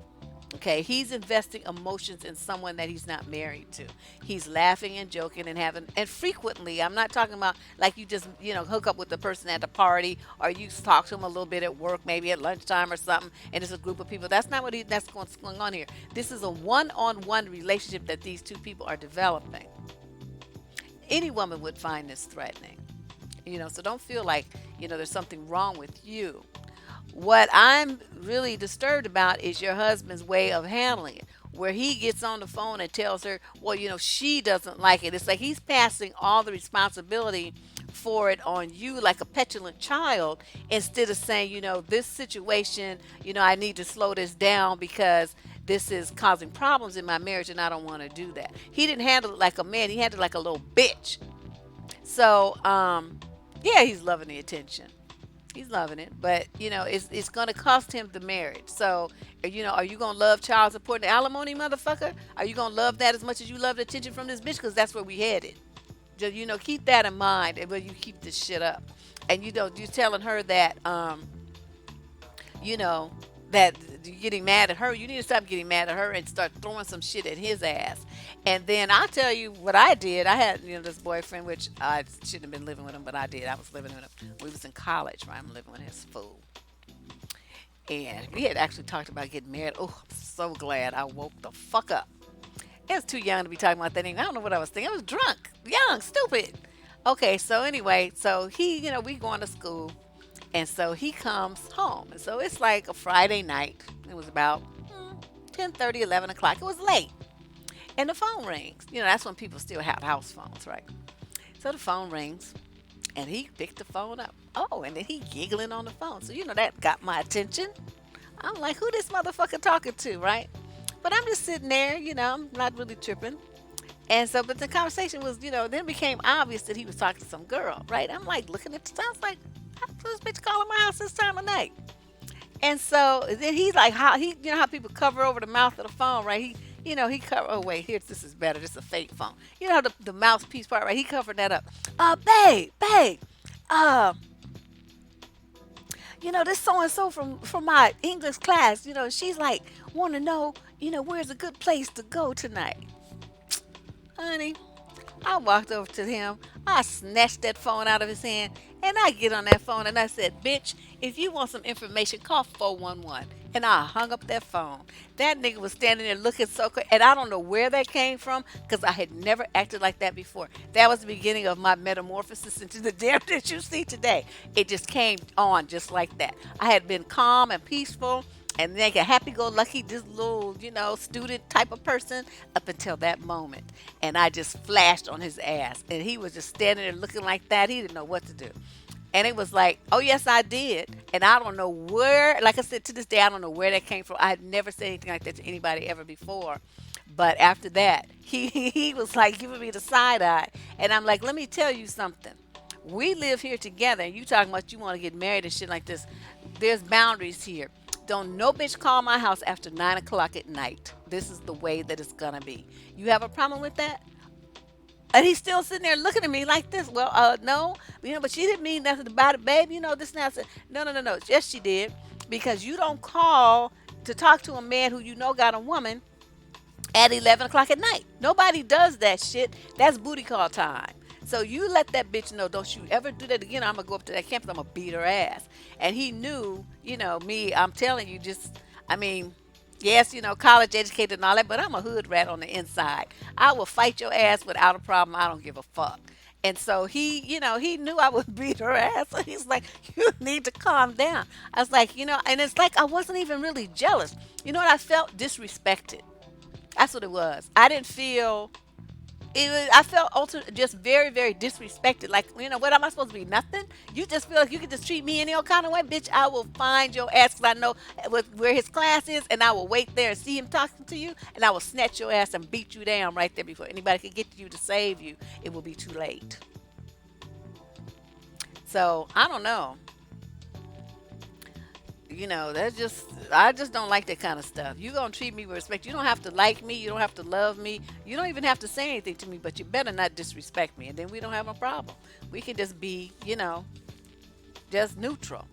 Okay, he's investing emotions in someone that he's not married to. He's laughing and joking and having, and frequently, I'm not talking about like you just, hook up with the person at the party or you talk to him a little bit at work, maybe at lunchtime or something, and it's a group of people. That's not that's what's going on here. This is a one-on-one relationship that these two people are developing. Any woman would find this threatening, so don't feel like, there's something wrong with you. What I'm really disturbed about is your husband's way of handling it, where he gets on the phone and tells her, well, she doesn't like it. It's like he's passing all the responsibility for it on you like a petulant child instead of saying, this situation, I need to slow this down because this is causing problems in my marriage and I don't want to do that. He didn't handle it like a man. He handled it like a little bitch. So, yeah, he's loving the attention. He's loving it, but it's going to cost him the marriage. So, are you going to love child support and alimony, motherfucker? Are you going to love that as much as you love the attention from this bitch? Because that's where we headed. Just keep that in mind, and when you keep this shit up, and you're telling her that you know, that you're getting mad at her. You need to stop getting mad at her and start throwing some shit at his ass. And then I'll tell you what I did. I had, this boyfriend, which I shouldn't have been living with him, but I did. I was living with him. We was in college, right? I'm living with his fool. And we had actually talked about getting married. Oh, I'm so glad I woke the fuck up. I was too young to be talking about that anymore. I don't know what I was thinking. I was drunk, young, stupid. Okay, so anyway, so he, we going to school. And so he comes home. And so it's like a Friday night. It was about 10:30, 11 o'clock. It was late. And the phone rings. That's when people still have house phones, right? So the phone rings. And he picked the phone up. Oh, and then he giggling on the phone. So, that got my attention. I'm like, who this motherfucker talking to, right? But I'm just sitting there, I'm not really tripping. And so, but the conversation was, then it became obvious that he was talking to some girl, right? I'm like looking at the time, I was like, how this bitch calling my house this time of night? And so then he's like, how he, how people cover over the mouth of the phone, right? He cover. Oh wait, here, this is better. This is a fake phone. The mouthpiece part, right? He covered that up. Babe, uh, this so and so from my English class. She's like, want to know, where's a good place to go tonight, honey. I walked over to him. I snatched that phone out of his hand, and I get on that phone and I said, "Bitch, if you want some information, call 411." And I hung up that phone. That nigga was standing there looking so quick, and I don't know where that came from because I had never acted like that before. That was the beginning of my metamorphosis into the damn that you see today. It just came on just like that. I had been calm and peaceful and like a happy-go-lucky, this little, student type of person up until that moment. And I just flashed on his ass, and he was just standing there looking like that. He didn't know what to do. And it was like, oh yes, I did. And I don't know where, like I said, to this day, I don't know where that came from. I had never said anything like that to anybody ever before. But after that, he was like giving me the side eye. And I'm like, let me tell you something. We live here together, and you talking about you want to get married and shit like this. There's boundaries here. Don't no bitch call my house after 9 o'clock at night. This is the way that it's gonna be. You have a problem with that? And he's still sitting there looking at me like this. Well, no, but she didn't mean nothing about it, babe. This now. No, no, no, no. Yes, she did, because you don't call to talk to a man who got a woman at 11 o'clock at night. Nobody does that shit. That's booty call time. So you let that bitch know, don't you ever do that again. I'm going to go up to that campus. I'm going to beat her ass. And he knew, me, I'm telling you, just, I mean, yes, college educated and all that, but I'm a hood rat on the inside. I will fight your ass without a problem. I don't give a fuck. And so he knew I would beat her ass. So he's like, you need to calm down. I was like, and it's like I wasn't even really jealous. You know what? I felt disrespected. That's what it was. I didn't feel it was, I felt just very, very disrespected. Like, what am I supposed to be? Nothing? You just feel like you can just treat me any old kind of way? Bitch, I will find your ass because I know where his class is, and I will wait there and see him talking to you, and I will snatch your ass and beat you down right there before anybody can get to you to save you. It will be too late. So, I don't know. That's just I just don't like that kind of stuff. You gonna treat me with respect. You don't have to like me. You don't have to love me. You don't even have to say anything to me. But you better not disrespect me, and then we don't have a problem. We can just be, just neutral.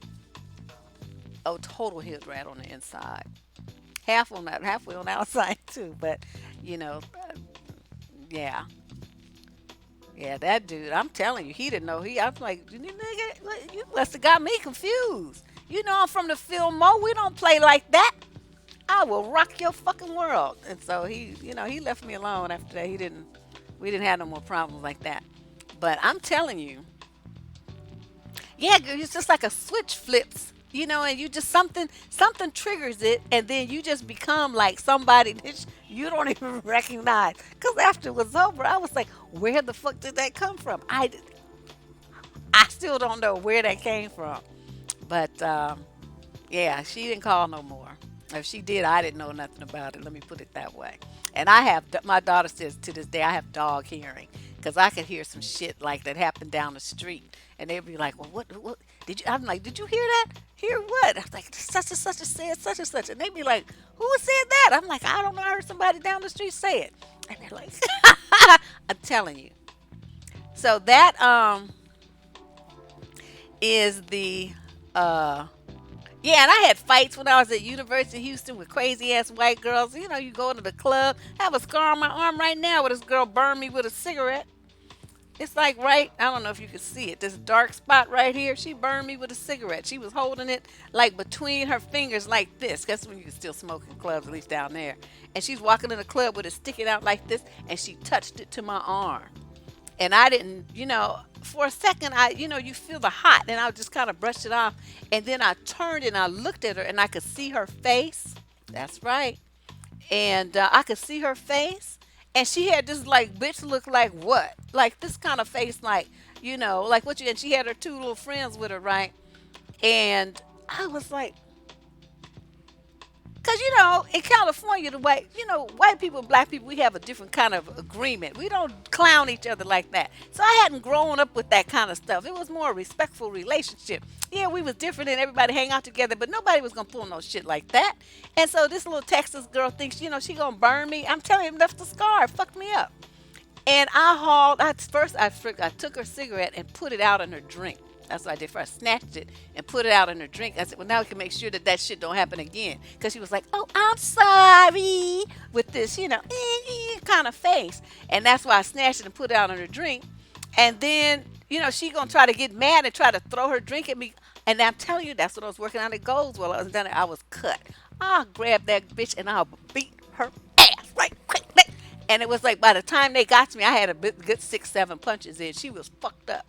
Oh, total head rat on the inside. Half on that, halfway on the outside too. But you know, uh, yeah, yeah. That dude, I'm telling you, he didn't know. I'm like, nigga, you must have got me confused. I'm from the film Mo. We don't play like that. I will rock your fucking world. And so he left me alone after that. We didn't have no more problems like that. But I'm telling you, yeah, it's just like a switch flips, and you just something triggers it, and then you just become like somebody that you don't even recognize. Because after it was over, I was like, where the fuck did that come from? I still don't know where that came from. But yeah, she didn't call no more. If she did, I didn't know nothing about it. Let me put it that way. And my daughter says to this day, I have dog hearing because I could hear some shit like that happen down the street, and they'd be like, "Well, what did you?" I'm like, "Did you hear that? Hear what?" I was like, "Such and such said such and such," and they'd be like, "Who said that?" I'm like, "I don't know. I heard somebody down the street say it," and they're like, "I'm telling you." So that is the uh yeah, and I had fights when I was at University of Houston with crazy ass white girls. You go into the club. I have a scar on my arm right now where this girl burned me with a cigarette. It's like right, I don't know if you can see it. This dark spot right here. She burned me with a cigarette. She was holding it like between her fingers like this. That's when you can still smoke in clubs, at least down there. And she's walking in the club with it sticking out like this, and she touched it to my arm. And I didn't, for a second, you feel the hot, and I just kind of brushed it off. And then I turned and I looked at her, and I could see her face. That's right. And I could see her face. And she had this, like, bitch look like what? Like this kind of face, like, like what you, and she had her two little friends with her, right? And I was like, Cause in California, the white, white people, black people, we have a different kind of agreement. We don't clown each other like that. So I hadn't grown up with that kind of stuff. It was more a respectful relationship. Yeah, we was different and everybody hang out together, but nobody was gonna pull no shit like that. And so this little Texas girl thinks, she gonna burn me. I'm telling you, left the scar, it fucked me up. And I hauled. I took her cigarette and put it out in her drink. That's what I did first. I snatched it and put it out in her drink. I said, "Well, now we can make sure that shit don't happen again." Because she was like, "Oh, I'm sorry," with this, kind of face. And that's why I snatched it and put it out in her drink. And then, she gonna try to get mad and try to throw her drink at me. And I'm telling you, that's what I was working on. It goes well. I was done. I was cut. I'll grab that bitch and I'll beat her ass right quick. And it was like by the time they got to me, I had a good 6, 7 punches in. She was fucked up.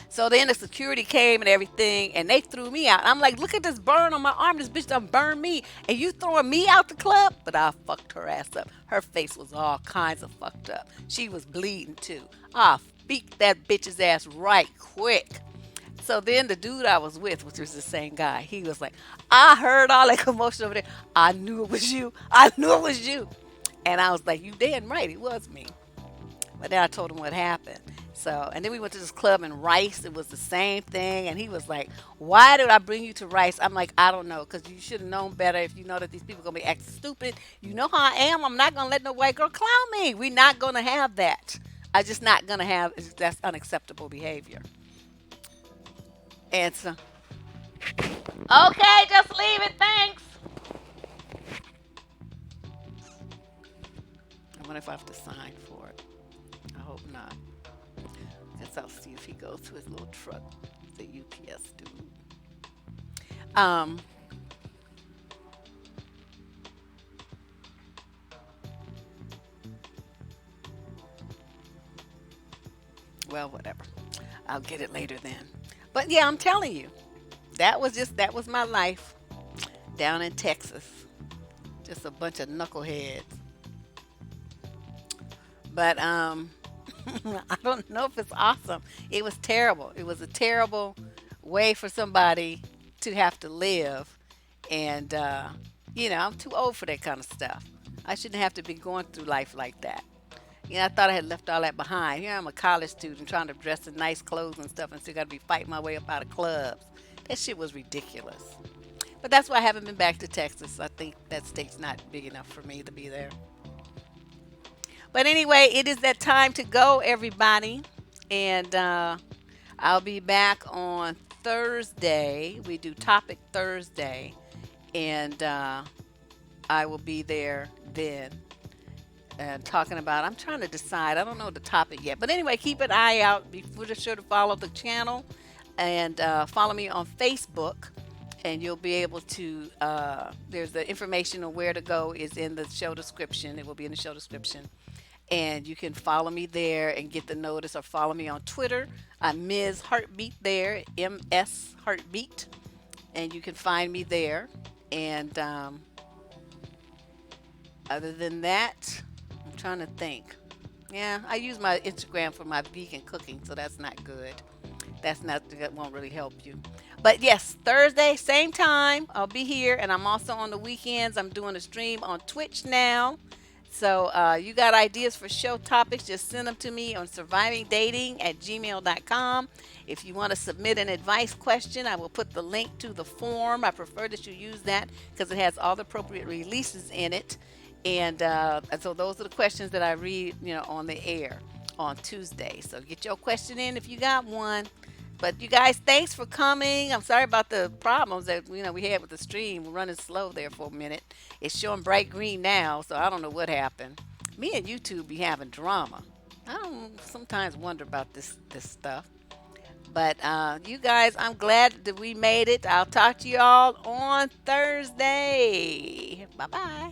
So then the security came and everything, and they threw me out. I'm like, look at this burn on my arm. This bitch done burned me, and you throwing me out the club? But I fucked her ass up. Her face was all kinds of fucked up. She was bleeding too. I beat that bitch's ass right quick. So then the dude I was with, which was the same guy, he was like, I heard all that commotion over there. I knew it was you. I knew it was you. And I was like, you damn right, it was me. But then I told him what happened. So, and then we went to this club in Rice. It was the same thing. And he was like, why did I bring you to Rice? I'm like, I don't know. Because you should have known better if you know that these people are going to be acting stupid. You know how I am. I'm not going to let no white girl clown me. We're not going to have that. I'm just not going to have, that's unacceptable behavior. And so, okay, just leave it. Thanks. I wonder if I have to sign for it. I hope not. Guess I'll see if he goes to his little truck, the UPS dude. Um, well, whatever. I'll get it later then. But yeah, I'm telling you, that was my life down in Texas. Just a bunch of knuckleheads. But I don't know if it's awesome. It was terrible. It was a terrible way for somebody to have to live. And, I'm too old for that kind of stuff. I shouldn't have to be going through life like that. I thought I had left all that behind. Here I'm a college student trying to dress in nice clothes and stuff and still got to be fighting my way up out of clubs. That shit was ridiculous. But that's why I haven't been back to Texas. I think that state's not big enough for me to be there. But anyway, it is that time to go, everybody. And I'll be back on Thursday. We do Topic Thursday. And I will be there then. And talking about, I'm trying to decide. I don't know the topic yet. But anyway, keep an eye out. Be sure to follow the channel and follow me on Facebook. And you'll be able to, there's the information on where to go is in the show description. It will be in the show description. And you can follow me there and get the notice, or follow me on Twitter. I'm Ms. Heartbeat there, MS Heartbeat. And you can find me there. And other than that, I'm trying to think. Yeah, I use my Instagram for my vegan cooking, so that's not good. That won't really help you. But yes, Thursday, same time, I'll be here, and I'm also on the weekends. I'm doing a stream on Twitch now. So you got ideas for show topics, just send them to me on survivingdating@gmail.com. If you want to submit an advice question, I will put the link to the form. I prefer that you use that because it has all the appropriate releases in it. And so those are the questions that I read, on the air on Tuesday. So get your question in if you got one. But you guys, thanks for coming. I'm sorry about the problems that we had with the stream. We're running slow there for a minute. It's showing bright green now, so I don't know what happened. Me and YouTube be having drama. I don't sometimes wonder about this stuff. But you guys, I'm glad that we made it. I'll talk to you all on Thursday. Bye bye.